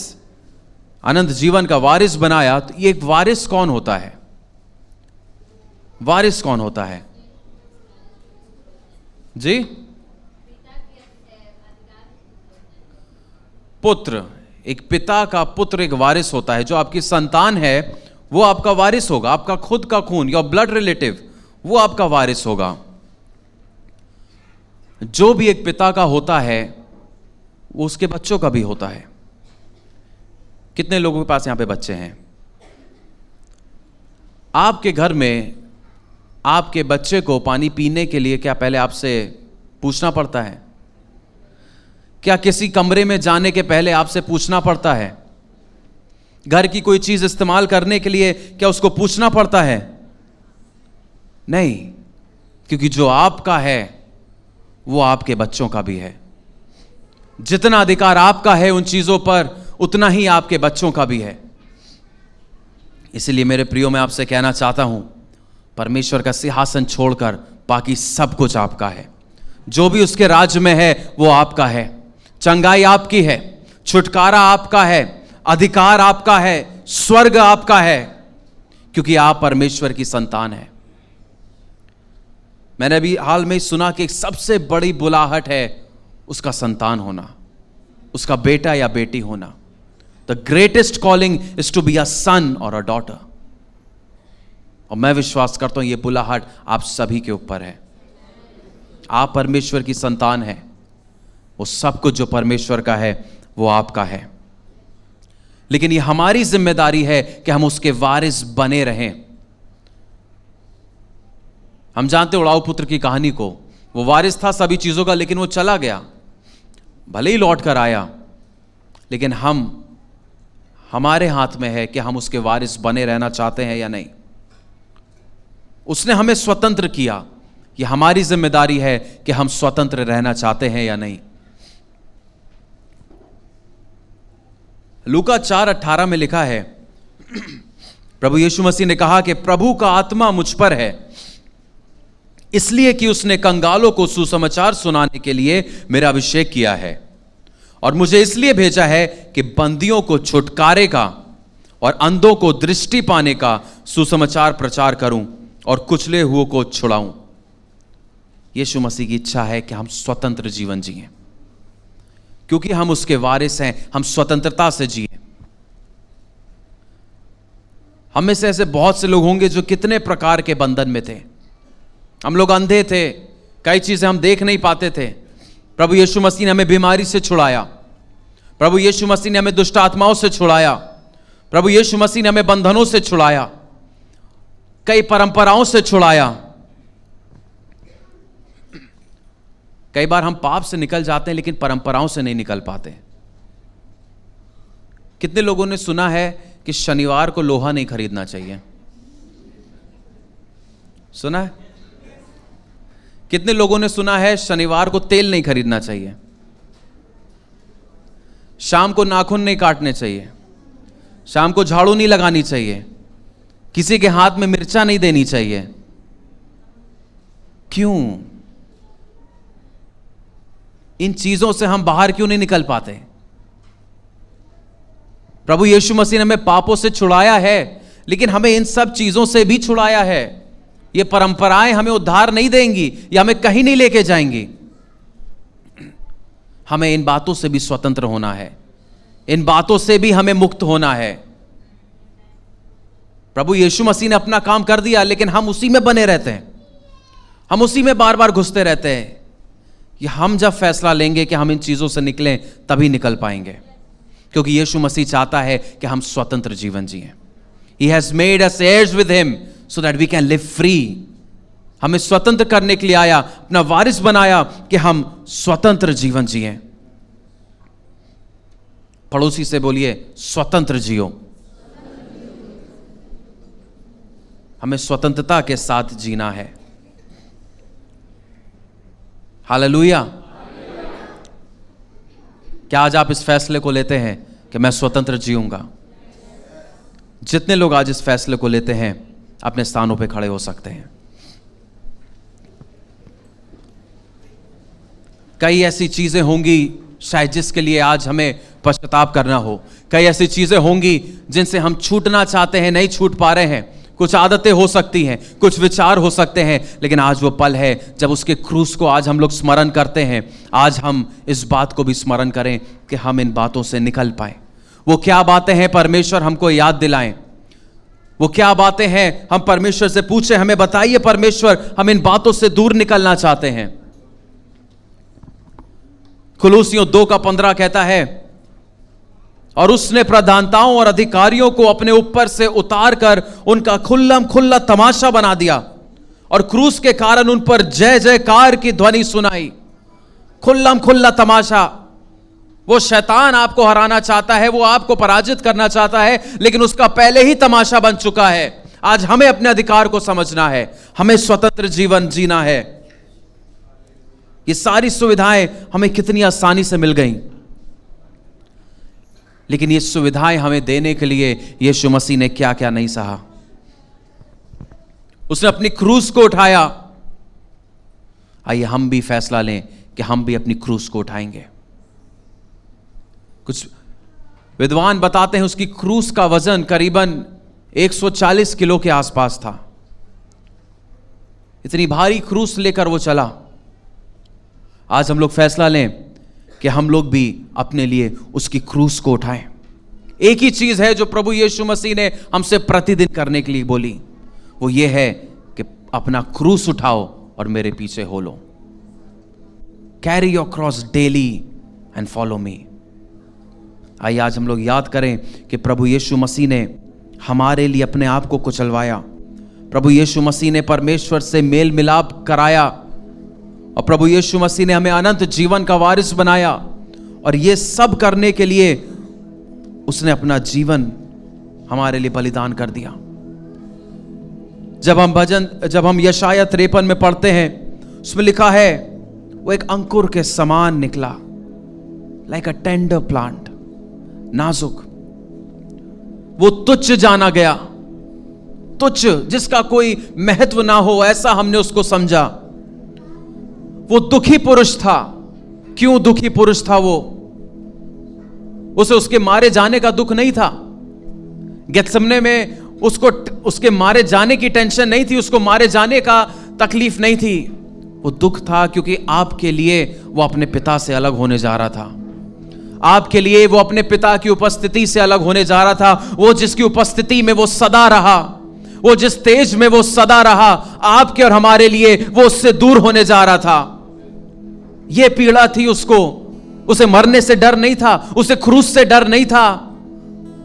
अनंत जीवन का वारिस बनाया। तो ये एक वारिस कौन होता है? वारिस कौन होता है जी? पुत्र, एक पिता का पुत्र एक वारिस होता है। जो आपकी संतान है वो आपका वारिस होगा, आपका खुद का खून, योर ब्लड रिलेटिव, वो आपका वारिस होगा। जो भी एक पिता का होता है वो उसके बच्चों का भी होता है। कितने लोगों के पास यहां पे बच्चे हैं? आपके घर में आपके बच्चे को पानी पीने के लिए क्या पहले आपसे पूछना पड़ता है? क्या किसी कमरे में जाने के पहले आपसे पूछना पड़ता है? घर की कोई चीज इस्तेमाल करने के लिए क्या उसको पूछना पड़ता है? नहीं, क्योंकि जो आपका है वो आपके बच्चों का भी है। जितना अधिकार आपका है उन चीजों पर, उतना ही आपके बच्चों का भी है। इसलिए मेरे प्रियो, मैं आपसे कहना चाहता हूं, परमेश्वर का सिंहासन छोड़कर बाकी सब कुछ आपका है। जो भी उसके राज्य में है वो आपका है। चंगाई आपकी है, छुटकारा आपका है, अधिकार आपका है, स्वर्ग आपका है, क्योंकि आप परमेश्वर की संतान है। मैंने अभी हाल में सुना कि एक सबसे बड़ी बुलाहट है उसका संतान होना, उसका बेटा या बेटी होना। The greatest calling is to be a son और अ डॉटर। और मैं विश्वास करता हूं ये बुलाहट आप सभी के ऊपर है। आप परमेश्वर की संतान है, वो सब कुछ जो परमेश्वर का है वो आपका है। लेकिन ये हमारी जिम्मेदारी है कि हम उसके वारिस बने रहें। हम जानते उड़ाऊ पुत्र की कहानी को। वो वारिस था सभी चीजों का, लेकिन वो चला गया, भले ही लौट कर आया, लेकिन हमारे हाथ में है कि हम उसके वारिस बने रहना चाहते हैं या नहीं। उसने हमें स्वतंत्र किया, ये हमारी जिम्मेदारी है कि हम स्वतंत्र रहना चाहते हैं या नहीं। लूका 4:18 में लिखा है, प्रभु यीशु मसीह ने कहा कि प्रभु का आत्मा मुझ पर है, इसलिए कि उसने कंगालों को सुसमाचार सुनाने के लिए मेरा अभिषेक किया है, और मुझे इसलिए भेजा है कि बंदियों को छुटकारे का और अंधों को दृष्टि पाने का सुसमाचार प्रचार करूं और कुचले हुओं को छुड़ाऊं। यीशु मसीह की इच्छा है कि हम स्वतंत्र जीवन जिएं, क्योंकि हम उसके वारिस हैं। हम स्वतंत्रता से जिए। हम में से ऐसे बहुत से लोग होंगे जो कितने प्रकार के बंधन में थे। हम लोग अंधे थे, कई चीजें हम देख नहीं पाते थे। प्रभु यीशु मसीह ने हमें बीमारी से छुड़ाया। प्रभु यीशु मसीह ने हमें दुष्ट आत्माओं से छुड़ाया। प्रभु यीशु मसीह ने हमें बंधनों से छुड़ाया, कई परंपराओं से छुड़ाया। कई बार हम पाप से निकल जाते हैं, लेकिन परंपराओं से नहीं निकल पाते। कितने लोगों ने सुना है कि शनिवार को लोहा नहीं खरीदना चाहिए? सुना है? कितने लोगों ने सुना है शनिवार को तेल नहीं खरीदना चाहिए, शाम को नाखून नहीं काटने चाहिए, शाम को झाड़ू नहीं लगानी चाहिए, किसी के हाथ में मिर्चा नहीं देनी चाहिए? क्यों? इन चीजों से हम बाहर क्यों नहीं निकल पाते? प्रभु यीशु मसीह ने हमें पापों से छुड़ाया है, लेकिन हमें इन सब चीजों से भी छुड़ाया है। ये परंपराएं हमें उद्धार नहीं देंगी या हमें कहीं नहीं लेके जाएंगी। हमें इन बातों से भी स्वतंत्र होना है, इन बातों से भी हमें मुक्त होना है। प्रभु यीशु मसीह ने अपना काम कर दिया, लेकिन हम उसी में बने रहते हैं, हम उसी में बार बार घुसते रहते हैं। कि हम जब फैसला लेंगे कि हम इन चीजों से निकलें, तभी निकल पाएंगे, क्योंकि यीशु मसीह चाहता है कि हम स्वतंत्र जीवन जिएं। He has made us heirs with him so that we can live free. हमें स्वतंत्र करने के लिए आया, अपना वारिस बनाया कि हम स्वतंत्र जीवन जिएं। पड़ोसी से बोलिए, स्वतंत्र जियो। हमें स्वतंत्रता के साथ जीना है। हालेलुया। क्या आज आप इस फैसले को लेते हैं कि मैं स्वतंत्र जीऊंगा? जितने लोग आज इस फैसले को लेते हैं, अपने स्थानों पे खड़े हो सकते हैं। कई ऐसी चीजें होंगी शायद जिसके लिए आज हमें पश्चाताप करना हो। कई ऐसी चीजें होंगी जिनसे हम छूटना चाहते हैं, नहीं छूट पा रहे हैं। कुछ आदतें हो सकती हैं, कुछ विचार हो सकते हैं, लेकिन आज वो पल है जब उसके क्रूस को आज हम लोग स्मरण करते हैं। आज हम इस बात को भी स्मरण करें कि हम इन बातों से निकल पाए। वो क्या बातें हैं परमेश्वर हमको याद दिलाएं, वो क्या बातें हैं हम परमेश्वर से पूछें, हमें बताइए परमेश्वर, हम इन बातों से दूर निकलना चाहते हैं। कुलूसियों 2:15 कहता है, और उसने प्रधानताओं और अधिकारियों को अपने ऊपर से उतार कर उनका खुल्लम खुल्ला तमाशा बना दिया और क्रूस के कारण उन पर जय जयकार की ध्वनि सुनाई। खुल्लम खुल्ला तमाशा। वो शैतान आपको हराना चाहता है, वो आपको पराजित करना चाहता है, लेकिन उसका पहले ही तमाशा बन चुका है। आज हमें अपने अधिकार को समझना है, हमें स्वतंत्र जीवन जीना है। ये सारी सुविधाएं हमें कितनी आसानी से मिल गई, लेकिन ये सुविधाएं हमें देने के लिए यीशु मसीह ने क्या क्या नहीं सहा। उसने अपनी क्रूस को उठाया। आइए हम भी फैसला लें कि हम भी अपनी क्रूस को उठाएंगे। कुछ विद्वान बताते हैं उसकी क्रूस का वजन करीबन 140 किलो के आसपास था। इतनी भारी क्रूस लेकर वो चला। आज हम लोग फैसला लें कि हम लोग भी अपने लिए उसकी क्रूस को उठाएं। एक ही चीज है जो प्रभु यीशु मसीह ने हमसे प्रतिदिन करने के लिए बोली, वो ये है कि अपना क्रूस उठाओ और मेरे पीछे हो लो। Carry your cross daily and follow me. आइए आज हम लोग याद करें कि प्रभु यीशु मसीह ने हमारे लिए अपने आप को कुचलवाया। प्रभु यीशु मसीह ने परमेश्वर से मेल मिलाप कराया और प्रभु यीशु मसीह ने हमें अनंत जीवन का वारिस बनाया। और ये सब करने के लिए उसने अपना जीवन हमारे लिए बलिदान कर दिया। जब हम यशाया 53 में पढ़ते हैं, उसमें लिखा है वो एक अंकुर के समान निकला, लाइक अ टेंडर प्लांट, नाजुक। वो तुच्छ जाना गया, तुच्छ, जिसका कोई महत्व ना हो, ऐसा हमने उसको समझा। वो दुखी पुरुष था। क्यों दुखी पुरुष था वो? उसे उसके मारे जाने का दुख नहीं था। गेत्सेमने में उसको उसके मारे जाने की टेंशन नहीं थी, उसको मारे जाने का तकलीफ नहीं थी। वो दुख था क्योंकि आपके लिए वो अपने पिता से अलग होने जा रहा था। आपके लिए वो अपने पिता की उपस्थिति से अलग होने जा रहा था। वो जिसकी उपस्थिति में वो सदा रहा, वो जिस तेज में वो सदा रहा, आपके और हमारे लिए वो उससे दूर होने जा रहा था। ये पीड़ा थी उसको। उसे मरने से डर नहीं था, उसे क्रूस से डर नहीं था,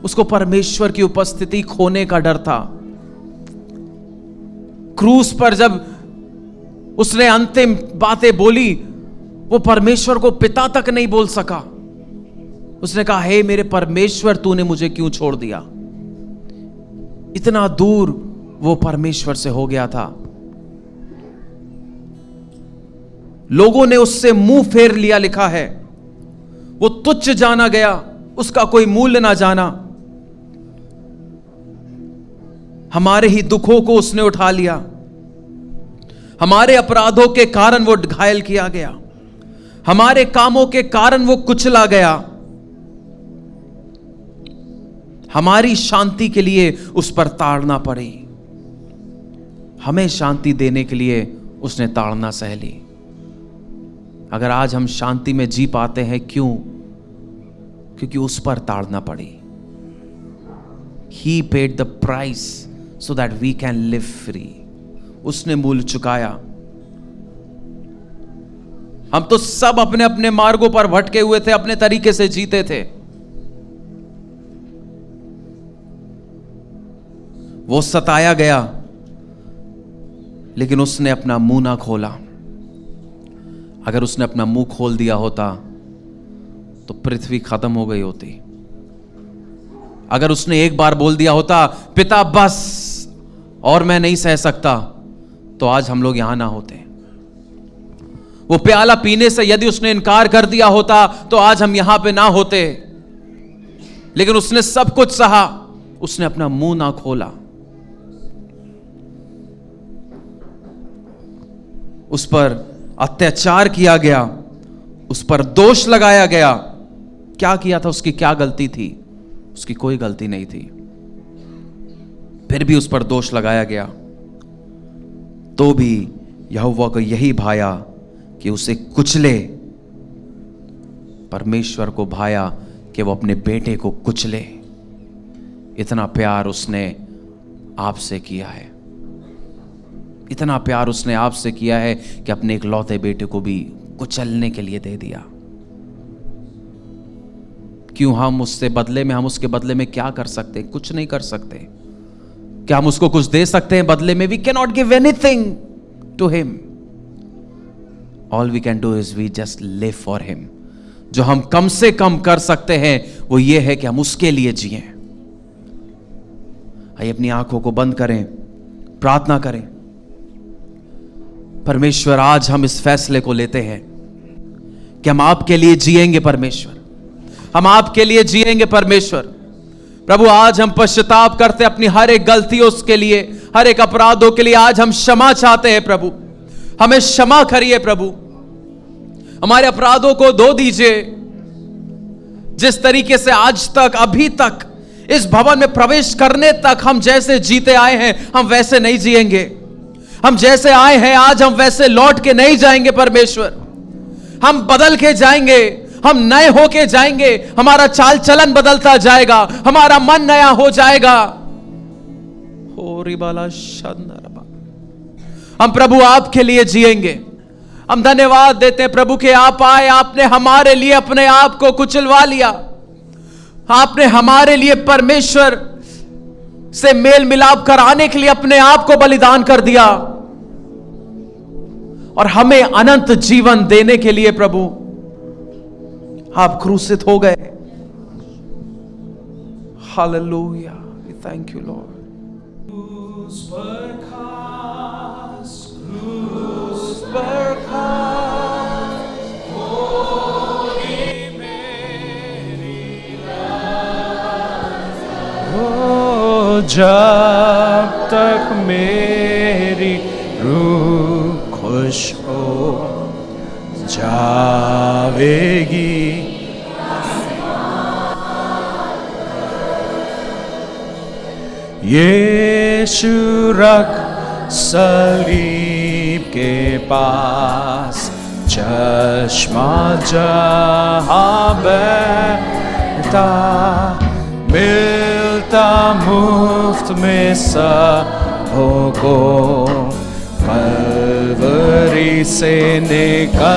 उसको परमेश्वर की उपस्थिति खोने का डर था। क्रूस पर जब उसने अंतिम बातें बोली, वो परमेश्वर को पिता तक नहीं बोल सका। उसने कहा, हे मेरे परमेश्वर, तूने मुझे क्यों छोड़ दिया? इतना दूर वो परमेश्वर से हो गया था। लोगों ने उससे मुंह फेर लिया, लिखा है वो तुच्छ जाना गया, उसका कोई मूल्य ना जाना। हमारे ही दुखों को उसने उठा लिया, हमारे अपराधों के कारण वो घायल किया गया, हमारे कामों के कारण वो कुचला गया। हमारी शांति के लिए उस पर ताड़ना पड़ी, हमें शांति देने के लिए उसने ताड़ना सह ली। अगर आज हम शांति में जी पाते हैं, क्यों? क्योंकि उस पर ताड़ना पड़ी। He paid the price so that we can live free. उसने मूल्य चुकाया। हम तो सब अपने अपने मार्गों पर भटके हुए थे, अपने तरीके से जीते थे। वो सताया गया, लेकिन उसने अपना मुंह ना खोला। अगर उसने अपना मुंह खोल दिया होता तो पृथ्वी खत्म हो गई होती। अगर उसने एक बार बोल दिया होता, पिता बस और मैं नहीं सह सकता, तो आज हम लोग यहां ना होते। वो प्याला पीने से यदि उसने इनकार कर दिया होता तो आज हम यहां पे ना होते। लेकिन उसने सब कुछ सहा, उसने अपना मुंह ना खोला। उस पर अत्याचार किया गया, उस पर दोष लगाया गया। क्या किया था? उसकी क्या गलती थी? उसकी कोई गलती नहीं थी, फिर भी उस पर दोष लगाया गया। तो भी यहोवा को यही भाया कि उसे कुचले। परमेश्वर को भाया कि वो अपने बेटे को कुचले। इतना प्यार उसने आपसे किया है, इतना प्यार उसने आपसे किया है कि अपने एक लौते बेटे को भी कुचलने के लिए दे दिया। क्यों? हम उसके बदले में क्या कर सकते हैं? कुछ नहीं कर सकते। क्या हम उसको कुछ दे सकते हैं बदले में? We can not give anything to him. All we can do is we just live for him. जो हम कम से कम कर सकते हैं वो ये है कि हम उसके लिए जिएं। आइए अपनी आंखों को बंद करें, प्रार्थना करें। परमेश्वर, आज हम इस फैसले को लेते हैं कि हम आपके लिए जिएंगे। परमेश्वर, हम आपके लिए जिएंगे। परमेश्वर प्रभु, आज हम पश्चाताप करते अपनी हर एक गलतियों के लिए, हर एक अपराधों के लिए। आज हम क्षमा चाहते हैं प्रभु, हमें क्षमा करिए प्रभु, हमारे अपराधों को धो दीजिए। जिस तरीके से आज तक, अभी तक इस भवन में प्रवेश करने तक हम जैसे जीते आए हैं, हम वैसे नहीं जिएंगे। हम जैसे आए हैं आज हम वैसे लौट के नहीं जाएंगे। परमेश्वर, हम बदल के जाएंगे, हम नए होके जाएंगे। हमारा चाल चलन बदलता जाएगा, हमारा मन नया हो जाएगा। हम प्रभु आपके लिए जिएंगे। हम धन्यवाद देते हैं प्रभु कि आप आए, आपने हमारे लिए अपने आप को कुचलवा लिया। आपने हमारे लिए परमेश्वर से मेल मिलाप कराने के लिए अपने आप को बलिदान कर दिया और हमें अनंत जीवन देने के लिए प्रभु आप क्रूसित हो गए। Hallelujah, thank you Lord. क्रूस पर खास, क्रूस पर खास, होगी मेरी राज। ओ जब तक मेरी रूह खुश हो जावेगी, यीशु रख सलीब के पास, चश्मा जहां बहता, मिलता मुफ्त में सबों को, कलवरी से निकलता।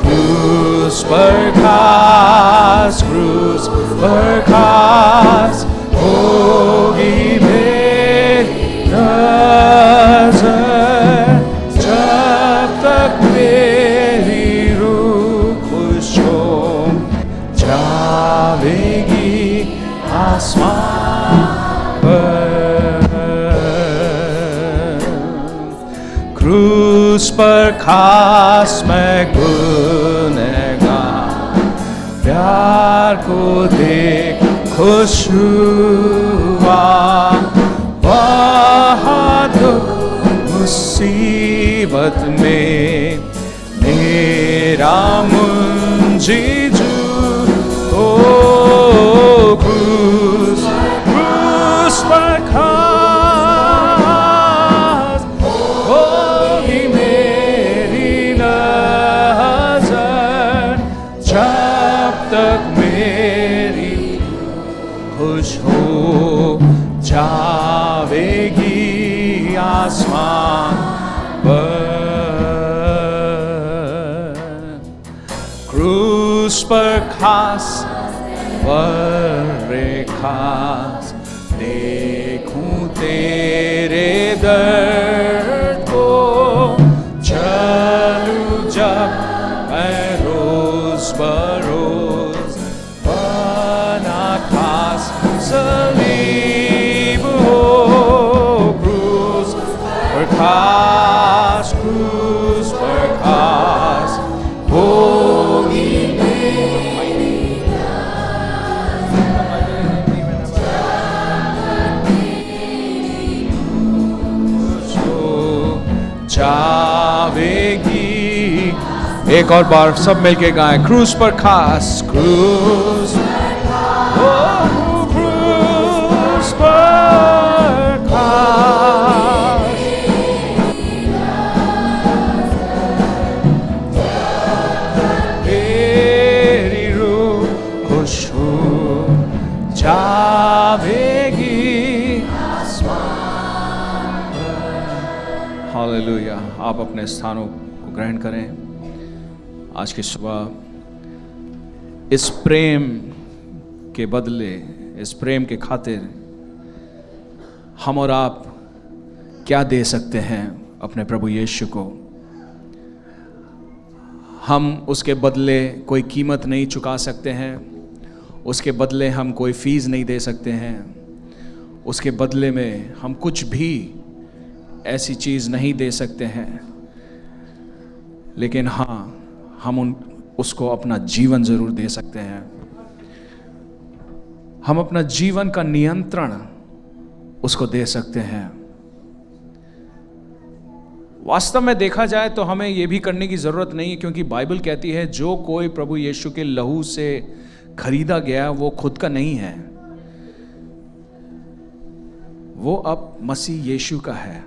क्रूस पर खास, क्रूस पर खास, होगी मेरी नज़र। जब तक मेरी रूह खुश हो जावेगी आसमान पर। क्रूस पर खास मैं गुनहगार प्यार को देख खुश हुआ। वहाँ दुख मुसीबत में मेरा मुंजी जू। ओ क्रूस, क्रूस पर खास, होगी मेरी खुश हो जावेगी आसमान पर। क्रूस पर खास पर खास देखूं तेरे दर्द को, चलूं जब मैं रोज बरोज बना खास सलीब हो। क्रूस पर खास, क्रूस पर खास होगी जावेगी। एक और बार सब मिलके गाएं, क्रूस पर खास, क्रूस क्रूस पर खास। तेरी रूह खुश हो जावेगी। हालेलुया। आप अपने स्थानों को ग्रहण करें। आज की सुबह इस प्रेम के बदले, इस प्रेम के खातिर हम और आप क्या दे सकते हैं अपने प्रभु यीशु को। हम उसके बदले कोई कीमत नहीं चुका सकते हैं, उसके बदले हम कोई फीस नहीं दे सकते हैं, उसके बदले में हम कुछ भी ऐसी चीज़ नहीं दे सकते हैं। लेकिन हाँ, हम उसको अपना जीवन ज़रूर दे सकते हैं। हम अपना जीवन का नियंत्रण उसको दे सकते हैं। वास्तव में देखा जाए तो हमें यह भी करने की ज़रूरत नहीं है, क्योंकि बाइबल कहती है जो कोई प्रभु यीशु के लहू से खरीदा गया वो खुद का नहीं है, वो अब मसीह यीशु का है।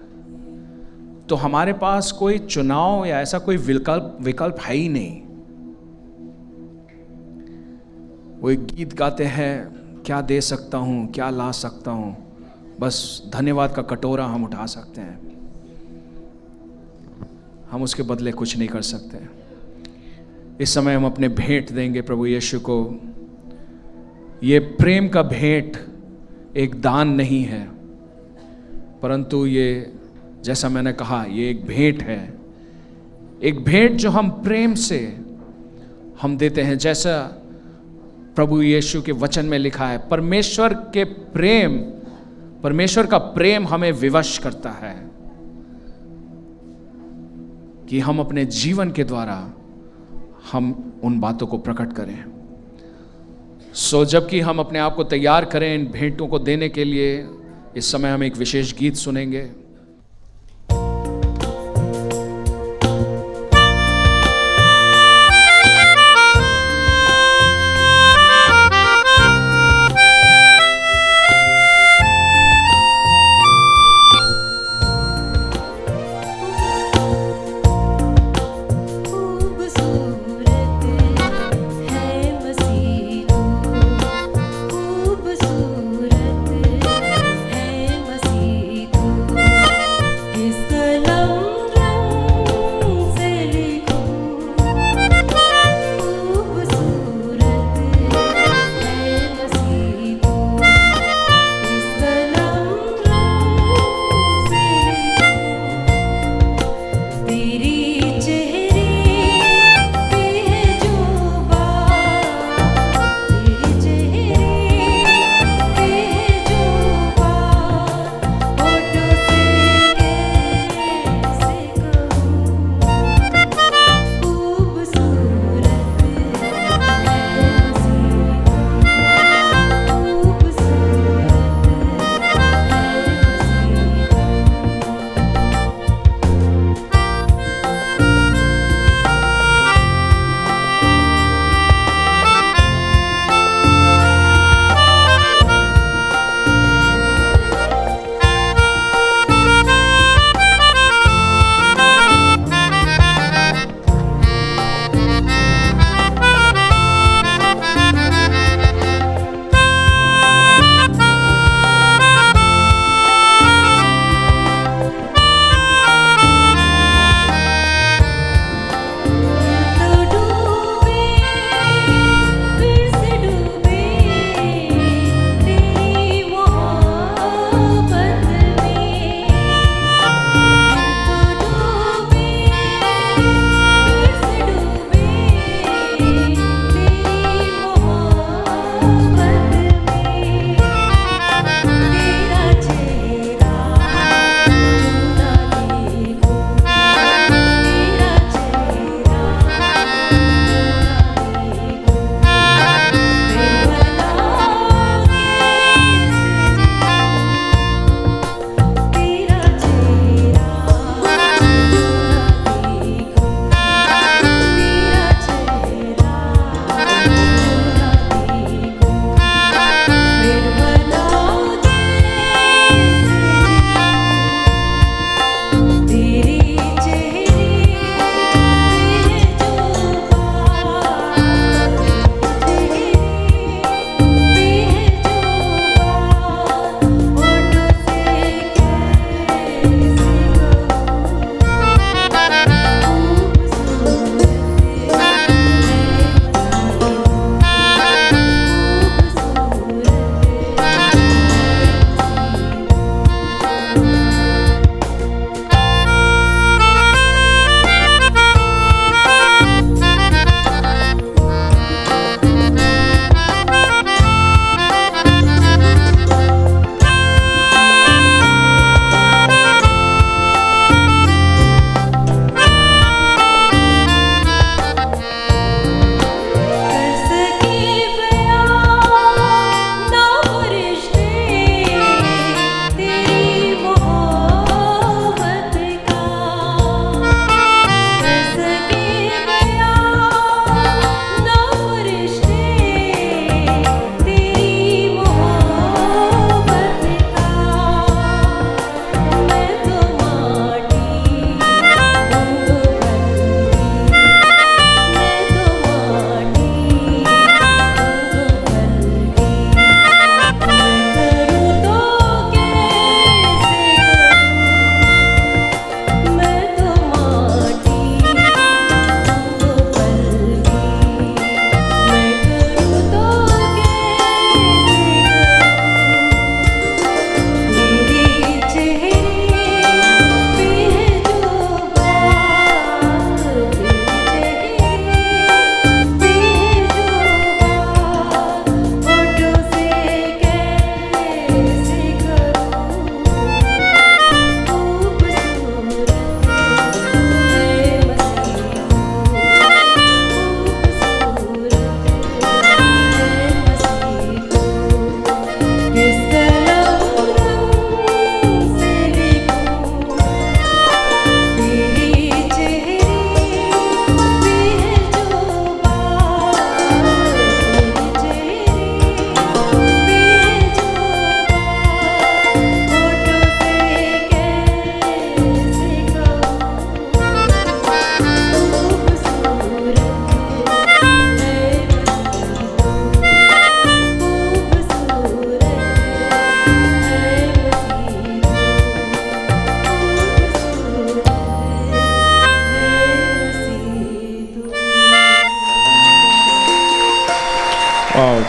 तो हमारे पास कोई चुनाव या ऐसा कोई विकल्प है ही नहीं। वो एक गीत गाते हैं, क्या दे सकता हूँ, क्या ला सकता हूँ, बस धन्यवाद का कटोरा हम उठा सकते हैं। हम उसके बदले कुछ नहीं कर सकते। इस समय हम अपने भेंट देंगे प्रभु यीशु को। ये प्रेम का भेंट एक दान नहीं है, परंतु ये, जैसा मैंने कहा, ये एक भेंट है। एक भेंट जो हम प्रेम से हम देते हैं। जैसा प्रभु यीशु के वचन में लिखा है, परमेश्वर का प्रेम हमें विवश करता है कि हम अपने जीवन के द्वारा हम उन बातों को प्रकट करें। जबकि हम अपने आप को तैयार करें इन भेंटों को देने के लिए, इस समय हम एक विशेष गीत सुनेंगे। खूबसूरत है मसीह तू।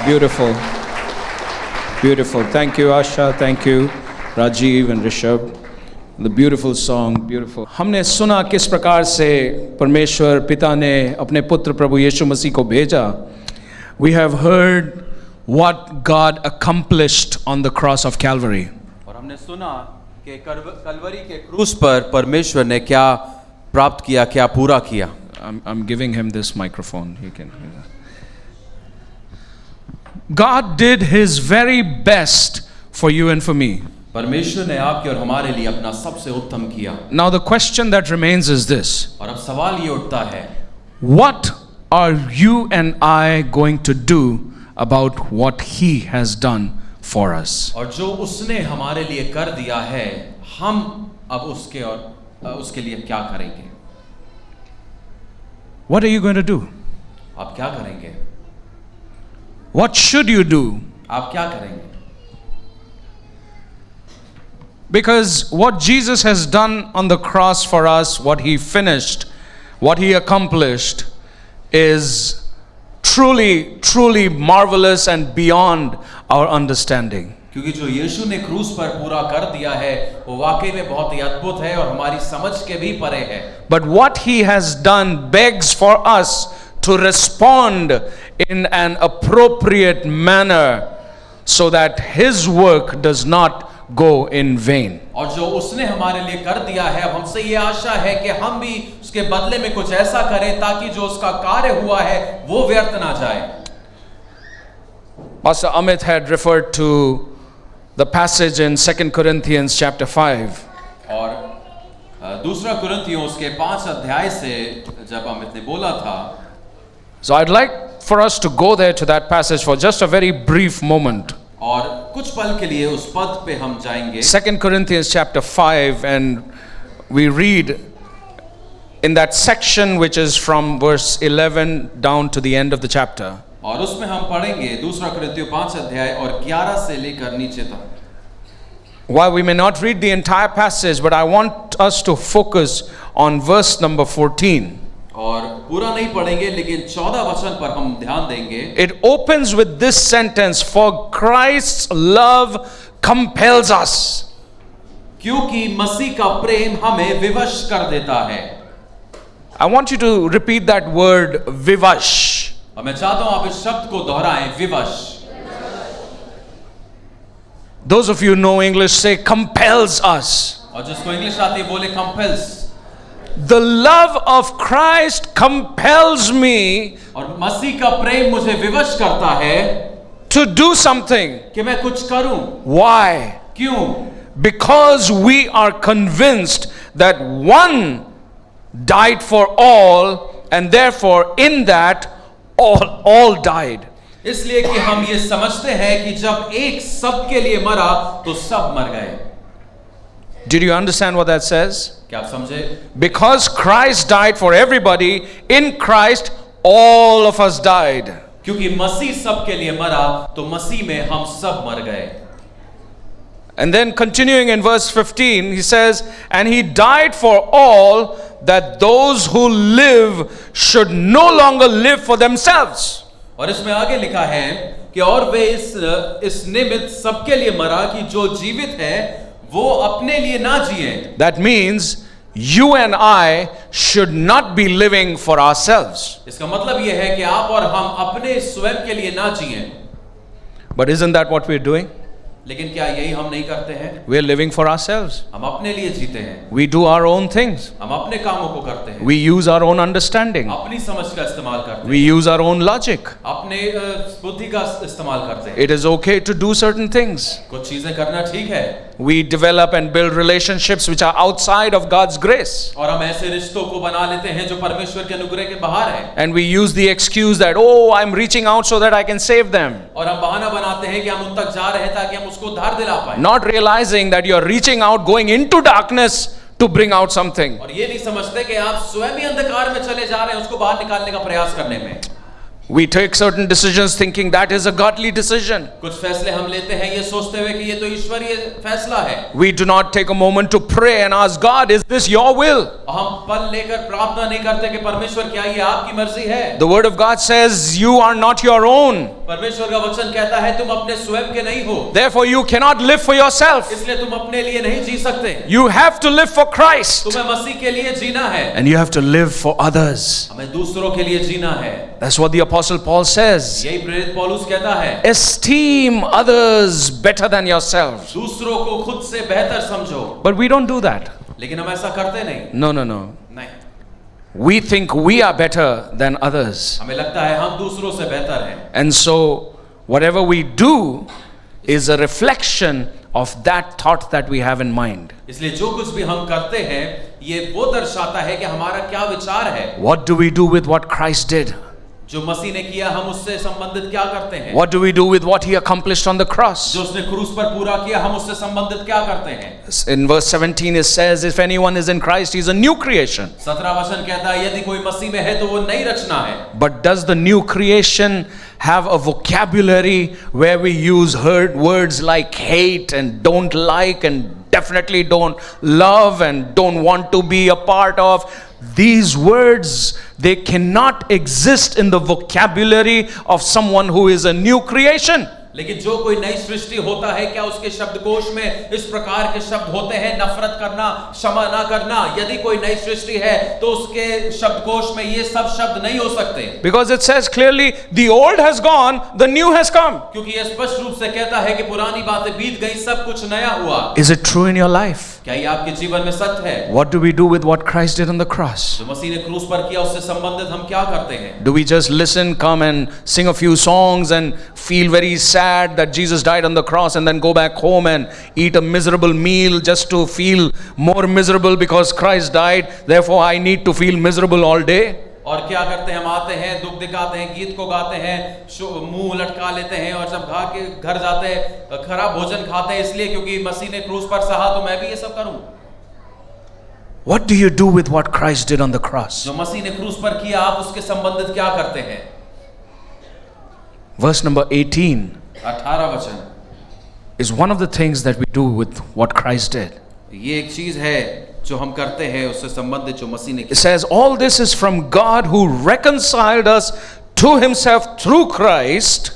Beautiful. Beautiful. Thank you, Asha. Thank you, Rajiv and Rishabh. The beautiful song, beautiful. हमने सुना किस प्रकार से परमेश्वर पिता ने अपने पुत्र प्रभु यीशु मसीह को भेजा. We have heard what God accomplished on the cross of Calvary. और हमने सुना कि कलवरी के क्रूस पर परमेश्वर ने क्या प्राप्त किया, क्या पूरा किया. I'm giving him this microphone. He can. God did his very best for you and for me. परमेश्वर ने आपके और हमारे लिए अपना सबसे उत्तम किया. Now the question that remains is this. और अब सवाल ये उठता है, What are you and I going to do about what he has done for us? और जो उसने हमारे लिए कर दिया है, हम अब उसके और उसके लिए क्या करेंगे? What are you going to do? आप क्या करेंगे? What should you do? आप क्या करेंगे? Because what Jesus has done on the cross for us, what he finished, what he accomplished, is truly, truly marvelous and beyond our understanding. क्योंकि जो यीशु ने क्रूस पर पूरा कर दिया है, वो वाकई में बहुत ही अद्भुत है और हमारी समझ के भी परे है. But what he has done begs for us to respond in an appropriate manner so that his work does not go in vain. और जो उसने हमारे लिए कर दिया है, अब हमसे ये आशा है कि हम भी उसके बदले में कुछ ऐसा करें ताकि जो उसका कार्य हुआ है वो व्यर्थ ना जाए. Pastor Amit had referred to the passage in 2 Corinthians chapter 5. और दूसरा कुरिन्थियों उसके 5 अध्याय से जब अमित ने बोला था, So I'd like for us to go there to that passage for just a very brief moment. और कुछ पल के लिए उस पद पे हम जाएंगे. 2 Corinthians chapter 5, and we read in that section which is from verse 11 down to the end of the chapter. और उसमें हम पढ़ेंगे दूसरा कुरिन्थियों 5 अध्याय और 11 से लेकर नीचे तक. While we may not read the entire passage, but I want us to focus on verse number 14. और पूरा नहीं पढ़ेंगे लेकिन 14 वचन पर हम ध्यान देंगे. It opens with this sentence, for Christ's love compels us. क्योंकि मसीह का प्रेम हमें विवश कर देता है. I want you to repeat that word, vivash. और मैं चाहता हूं आप इस शब्द को दोहराएं, विवश. Those of you who know English say compels us. और जिसको इंग्लिश आती है बोले compels. The love of Christ compels me और मसीह का प्रेम मुझे विवश करता है to do something. कि मैं कुछ करूं. Why? क्यों? Because we are convinced that one died for all, and therefore in that all died. इसलिए कि हम ये समझते हैं कि जब एक सबके लिए मरा तो सब मर गए. Did you understand what that says? क्या आप समझे? Because Christ died for everybody, in Christ all of us died. क्योंकि मसीह सबके लिए मरा तो मसीह में हम सब मर गए. And then continuing in verse 15, he says, and he died for all, that those who live should no longer live for themselves. और इसमें आगे लिखा है कि और वे इस निमित्त सबके लिए मरा कि जो जीवित है वो अपने लिए ना जिए. That means you and I should not be living for ourselves. इसका मतलब ये है कि आप और हम अपने स्वयं के लिए ना जिए. But isn't that what we're doing? लेकिन क्या यही हम नहीं करते हैं? We're living for ourselves. हम अपने लिए जीते हैं. We do our own things. हम अपने कामों को करते हैं. We use our own understanding. अपनी समझ का इस्तेमाल करते हैं. We use our own logic. अपने बुद्धि का इस्तेमाल करते हैं. It is okay to do certain things. कुछ चीजें करना ठीक है. We develop and build relationships which are outside of God's grace. और हम ऐसे रिश्तों को बना लेते हैं जो परमेश्वर के अनुग्रह के बाहर है. And we use the excuse that, oh, I'm reaching out so that I can save them. और हम बहाना बनाते हैं कि हम उन तक जा रहे हैं ताकि हम उसको उद्धार दिला पाएं. Not realizing that you're reaching out, going into darkness to bring out something. और ये नहीं समझते कि आप स्वयं ही अंधकार में चले जा रहे हैं उसको बाहर निकालने का प्रयास करने में. We take certain decisions thinking that is a godly decision. कुछ फैसले हम लेते हैं ये सोचते हुए कि ये तो ईश्वरीय फैसला है. We do not take a moment to pray and ask God, is this your will? हम पल लेकर प्रार्थना नहीं करते कि परमेश्वर क्या ये आपकी मर्जी है. The word of God says you are not your own. परमेश्वर का वचन कहता है तुम अपने स्वयं के नहीं हो, Therefore, you cannot live for yourself. इसलिए तुम अपने लिए नहीं जी सकते। You have to live for Christ. तुम्हें मसीह के लिए जीना है, And you have to live for others. हमें दूसरों के लिए जीना है। That's what the Apostle Paul says. यही प्रेरित पौलुस कहता है, Esteem others better than yourselves. दूसरों को खुद से बेहतर समझो। But we don't do that. लेकिन हम ऐसा करते नहीं। No, no, no. नहीं, We think we are better than others. हमें लगता है हम दूसरों से बेहतर हैं। And so, whatever we do is a reflection of that thought that we have in mind. इसलिए जो कुछ भी हम करते हैं ये वो दर्शाता है कि हमारा क्या विचार है। What do we do with what Christ did? जो मसीह ने किया हम उससे संबंधित क्या करते हैं? What do we do with what he accomplished on the cross? जो उसने क्रूस पर पूरा किया हम उससे संबंधित क्या करते हैं? In verse 17 it says, if anyone is in Christ, he is a new creation. 17 वचन कहता है यदि कोई मसीह में है तो वो नई रचना है। But does the new creation have a vocabulary where we use words like hate and don't like and definitely don't love and don't want to be a part of? These words, they cannot exist in the vocabulary of someone who is a new creation. लेकिन जो कोई नई सृष्टि होता है क्या उसके शब्दकोश में इस प्रकार के शब्द होते हैं? नफरत करना, क्षमा ना करना। यदि कोई नई सृष्टि है तो उसके शब्दकोश में ये सब शब्द नहीं हो सकते। Because it says clearly, the old has gone, the new has come. क्योंकि ये स्पष्ट रूप से कहता है कि पुरानी बातें बीत गई, सब कुछ नया हुआ। Is it true in your life? क्या ये आपके जीवन में सत्य है? What do we do with what Christ did on the cross? जो मसीह ने क्रूस पर किया उससे संबंधित हम क्या करते हैं? Do we just listen, come and sing a few songs and feel very sad that Jesus died on the cross and then go back home and eat a miserable meal just to feel more miserable because Christ died, therefore I need to feel miserable all day? और क्या करते हैं? हम आते हैं, दुख दिखाते हैं, गीत को गाते हैं, मुंह लटका लेते हैं और जब खा के घर जाते हैं खराब भोजन खाते हैं इसलिए क्योंकि मसीह ने क्रूस पर सहा तो मैं भी ये सब करूं। What do you do with what Christ did on the cross? जो मसीह ने क्रूस पर किया आप उसके संबंधित क्या करते हैं? Verse number 18 18 वचन is one of the things that we do with what Christ did. ये एक चीज है जो हम करते हैं उससे संबंधित जो मसीह ने It किया। says, all this is from God who reconciled us to himself through Christ.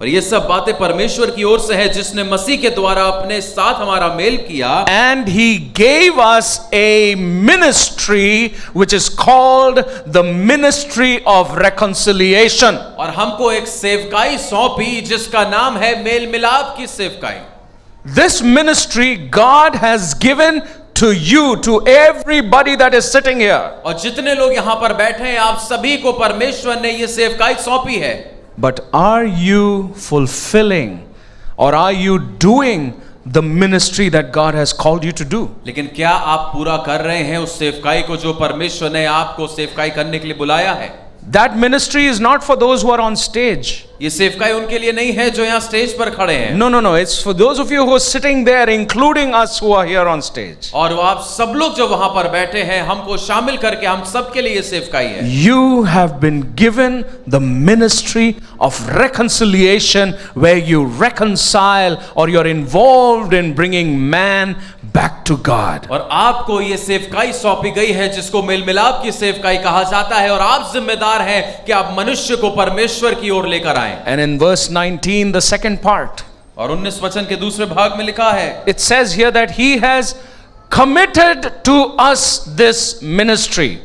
और ये सब बातें परमेश्वर की ओर से है जिसने मसीह के द्वारा अपने साथ हमारा मेल किया। And he gave us a ministry which is called the ministry of reconciliation. और हमको एक सेवकाई सौंपी जिसका नाम है मेल मिलाप की सेवकाई। This ministry God has given to you, to everybody that is sitting here. और जितने लोग यहाँ पर बैठे हैं आप सभी को परमेश्वर ने ये सेवकाई सौंपी है। But are you fulfilling or are you doing the ministry that God has called you to do? लेकिन क्या आप पूरा कर रहे हैं उस सेवकाई को जो परमेश्वर ने आपको सेवकाई करने के लिए बुलाया है? That ministry is not for those who are on stage. ये सेवकाई उनके लिए नहीं है जो यहाँ स्टेज पर खड़े हैं। No, no, no. It's for those of you who are sitting there, including us who are here on stage. और वो आप सब लोग जो वहां पर बैठे हैं हमको शामिल करके हम सब के लिए ये सेवकाई है। You have been given the ministry of reconciliation, where you reconcile or you're involved in bringing man back to God. और आपको ये सेवकाई सौंपी गई है जिसको मेल मिलाप की सेवकाई कहा जाता है और आप जिम्मेदार हैं कि आप मनुष्य को परमेश्वर की ओर लेकर आए। And in verse 19, the second part, और 19 वचन के दूसरे भाग में लिखा है, it says here that he has committed to us this ministry.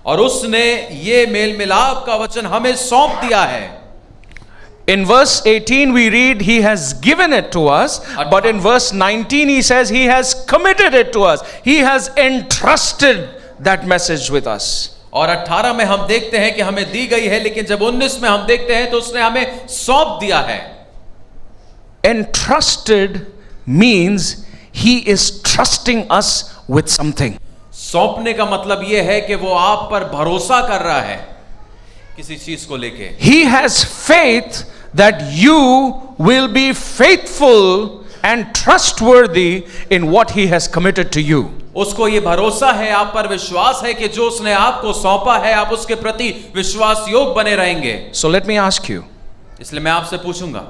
और उसने ये मेल मिलाप का वचन हमें सौंप दिया है। In verse 18 we read he has given it to us, but in verse 19 he says he has committed it to us. He has entrusted that message with us. और 18 में हम देखते हैं कि हमें दी गई है, लेकिन जब 19 में हम देखते हैं तो उसने हमें सौंप दिया है। Entrusted means he is trusting us with something. सौंपने का मतलब यह है कि वो आप पर भरोसा कर रहा है किसी चीज को लेके। He has faith that you will be faithful and trustworthy in what he has committed to you. उसको ये भरोसा है, आप पर विश्वास है कि जो उसने आपको सौंपा है आप उसके प्रति विश्वास योग बने रहेंगे। So let me ask you, इसलिए मैं आपसे पूछूंगा,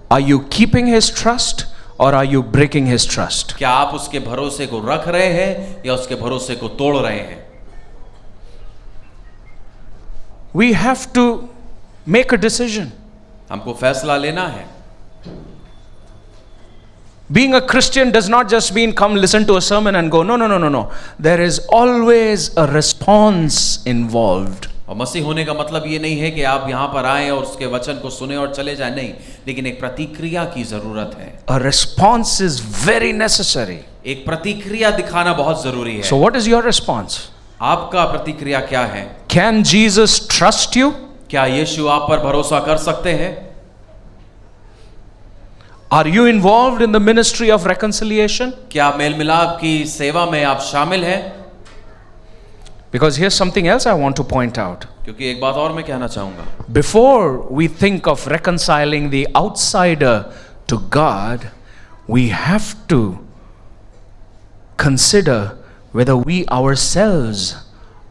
are you keeping his trust or are you breaking his trust? क्या आप उसके भरोसे को रख रहे हैं या उसके भरोसे को तोड़ रहे हैं? We have to make a decision. हमको फैसला लेना है। Being a Christian does not just mean come listen to a sermon and go. No, no, no, no, no. There is always a response involved. और मसीह होने का मतलब ये नहीं है कि आप यहाँ पर आए और उसके वचन को सुने और चले जाए, नहीं, लेकिन एक प्रतिक्रिया की जरूरत है। A response is very necessary. एक प्रतिक्रिया दिखाना बहुत जरूरी है। So what is your response? आपका प्रतिक्रिया क्या है? Can Jesus trust you? क्या यीशु आप पर भरोसा कर सकते हैं? Are you involved in the ministry of reconciliation? क्या मेल मिलाप की सेवा में आप शामिल हैं? Because here's something else I want to point out. क्योंकि एक बात और मैं कहना चाहूंगा। Before we think of reconciling the outsider to God, we have to consider whether we ourselves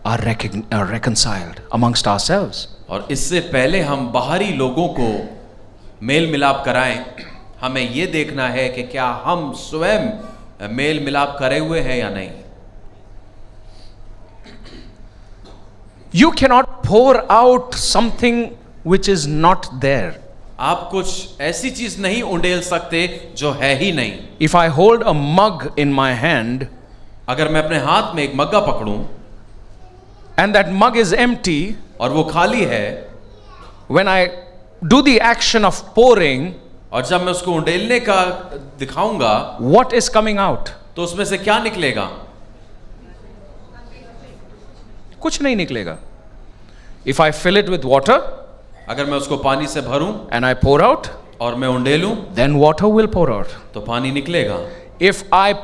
are reconciled amongst ourselves. और इससे पहले हम बाहरी लोगों को मेल मिलाप कराएं, हमें ये देखना है कि क्या हम स्वयं मेल मिलाप करे हुए हैं या नहीं। You cannot pour out something which is not there. आप कुछ ऐसी चीज नहीं उंडेल सकते जो है ही नहीं। If I hold a mug in my hand अगर मैं अपने हाथ में एक मग्गा पकड़ूं and that mug is empty, और वो खाली है, when I do the action of pouring, और जब मैं उसको उंडेलने का दिखाऊंगा, what is coming out? तो उसमें से क्या निकलेगा? कुछ नहीं निकलेगा. If I fill it with water अगर मैं उसको पानी से भरूं and I pour out, और मैं उंडेलूं, then water will pour out. तो पानी निकलेगा। If I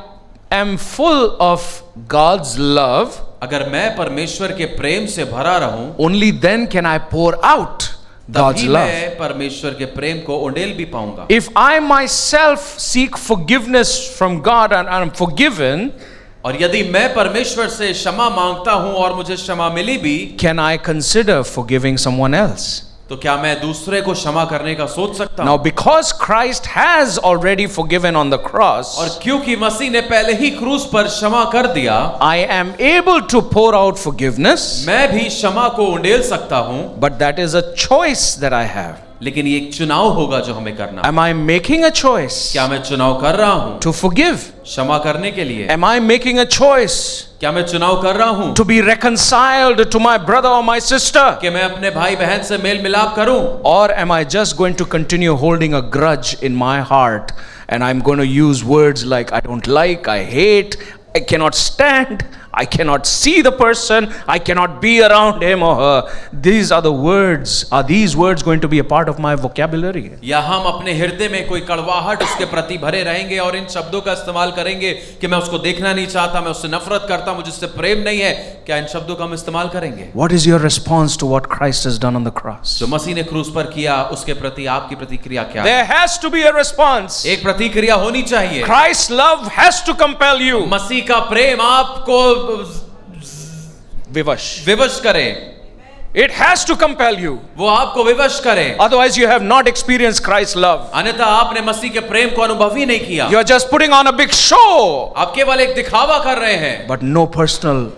am full of God's love, अगर मैं परमेश्वर के प्रेम से भरा रहूं, only then can I pour out God's तभी love. मैं परमेश्वर के प्रेम को उंडेल भी पाऊंगा। If I myself seek forgiveness from God and I'm forgiven, और यदि मैं परमेश्वर से क्षमा मांगता हूं और मुझे क्षमा मिली भी, can I consider forgiving someone else? तो क्या मैं दूसरे को क्षमा करने का सोच सकता Now, हूं? because Christ has already forgiven on the cross, और क्योंकि मसीह ने पहले ही क्रूस पर क्षमा कर दिया, I am able to pour out forgiveness, मैं भी क्षमा को उंडेल सकता हूं। but that is a choice that I have. लेकिन ये एक चुनाव होगा जो हमें करना है। Am I making a choice क्या मैं चुनाव कर रहा हूं to forgive? क्षमा करने के लिए? Am I making a choice क्या मैं चुनाव कर रहा हूं to be reconciled to my brother or my sister? कि मैं अपने भाई बहन से मेल मिलाप करूं? Or am I just going to continue holding a grudge in my heart and I'm going to use words like I don't like, I hate, I cannot stand, I cannot see the person, I cannot be around him or her. These are the words. Are these words going to be a part of my vocabulary? या हम अपने हृदय में कोई कड़वाहट उसके प्रति भरे रहेंगे और इन शब्दों का इस्तेमाल करेंगे कि मैं उसको देखना नहीं चाहता, मैं उससे नफरत करता, मुझे उससे प्रेम नहीं है। क्या इन शब्दों का हम इस्तेमाल करेंगे? What is your response to what Christ has done on the cross? जो मसीह ने क्रूस पर किया उसके प्रति आपकी प्रतिक्रिया क्या है? There has to be a response. एक प्रतिक्रिया होनी चाहिए। Christ's love has to compel you. मसीह का प्रेम आपको विवश करे। It has to compel you. वो आपको विवश करे। Otherwise, you have not experienced Christ's love. अन्यथा आपने मसीह के प्रेम को अनुभव ही नहीं किया। You are just putting on a big show, आप केवल एक दिखावा कर रहे हैं, but no personal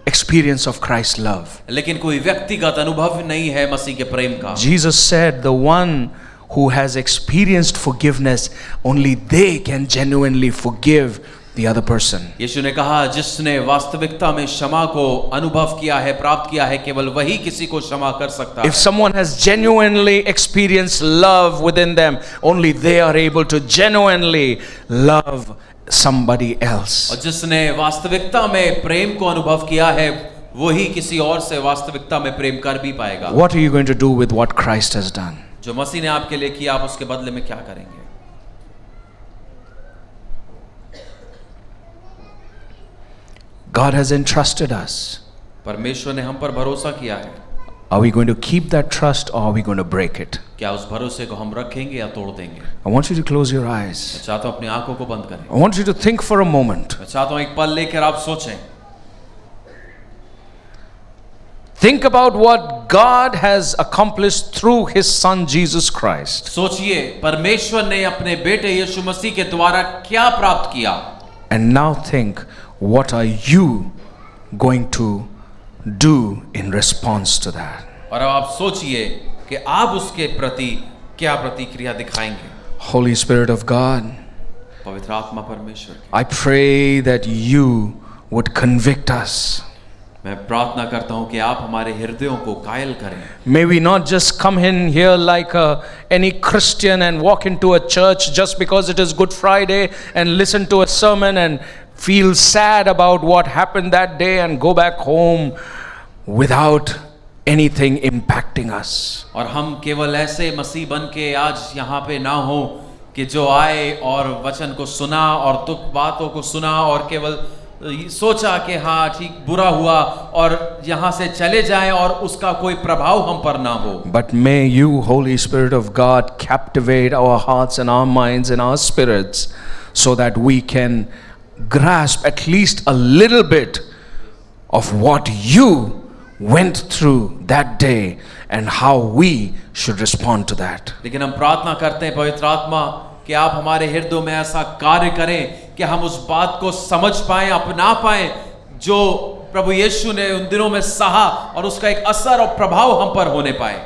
experience of Christ's love. लेकिन कोई व्यक्तिगत अनुभव नहीं है मसीह के प्रेम का। Jesus said, the one who has experienced forgiveness, only they can genuinely forgive the other person. यीशु ने कहा, जिसने वास्तविकता में क्षमा को अनुभव किया है, प्राप्त किया है, केवल वही किसी को क्षमा कर सकता है। If someone has genuinely experienced love within them, only they are able to genuinely love somebody else. और जिसने वास्तविकता में प्रेम को अनुभव किया है, वही किसी और से वास्तविकता में प्रेम कर भी पाएगा। What are you going to do with what Christ has done? जो मसीह ने आपके लिए किया, आप उसके बदले में क्या करेंगे? God has entrusted us. परमेश्वर ने हम पर भरोसा किया है। Are we going to keep that trust or are we going to break it? क्या उस भरोसे को हम रखेंगे या तोड़ देंगे? I want you to close your eyes. मैं चाहता हूं अपनी आंखों को बंद करें। I want you to think for a moment. मैं चाहता हूं एक पल लेकर आप सोचें। Think about what God has accomplished through His Son Jesus Christ. सोचिए परमेश्वर ने अपने बेटे यीशु मसीह के द्वारा क्या प्राप्त किया। And now think, what are you going to do in response to that? और अब आप सोचिए कि आप उसके प्रति क्या प्रतिक्रिया दिखाएंगे? Holy Spirit of God, पवित्र आत्मा परमेश्वर की, I pray that you would convict us. मैं प्रार्थना करता हूं कि आप हमारे हृदयों को कायल करें। May we not just come in here like any Christian and walk into a church just because it is Good Friday and listen to a sermon and feel sad about what happened that day and go back home without anything impacting us. और हम केवल ऐसे मसीह बन के आज यहाँ पे ना हो कि जो आए और वचन को सुना और दुख बातों को सुना और केवल सोचा कि हाँ ठीक बुरा हुआ और यहाँ से चले जाएं और उसका कोई प्रभाव हम पर ना हो। But may you, Holy Spirit of God, captivate our hearts and our minds and our spirits so that we can grasp at least a little bit of what you went through that day and how we should respond to that. लेकिन हम प्रार्थना करते हैं पवित्र आत्मा कि आप हमारे हृदयों में ऐसा कार्य करें कि हम उस बात को समझ पाएं, अपना पाएं जो प्रभु यीशु ने उन दिनों में सहा और उसका एक असर और प्रभाव हम पर होने पाए।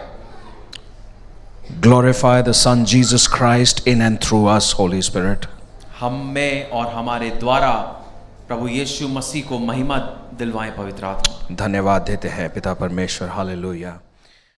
Glorify the Son Jesus Christ in and through us, Holy Spirit. हम में और हमारे द्वारा प्रभु यीशु मसीह को महिमा दिलवाएं पवित्र आत्मा। धन्यवाद देते हैं पिता परमेश्वर। हालेलुया।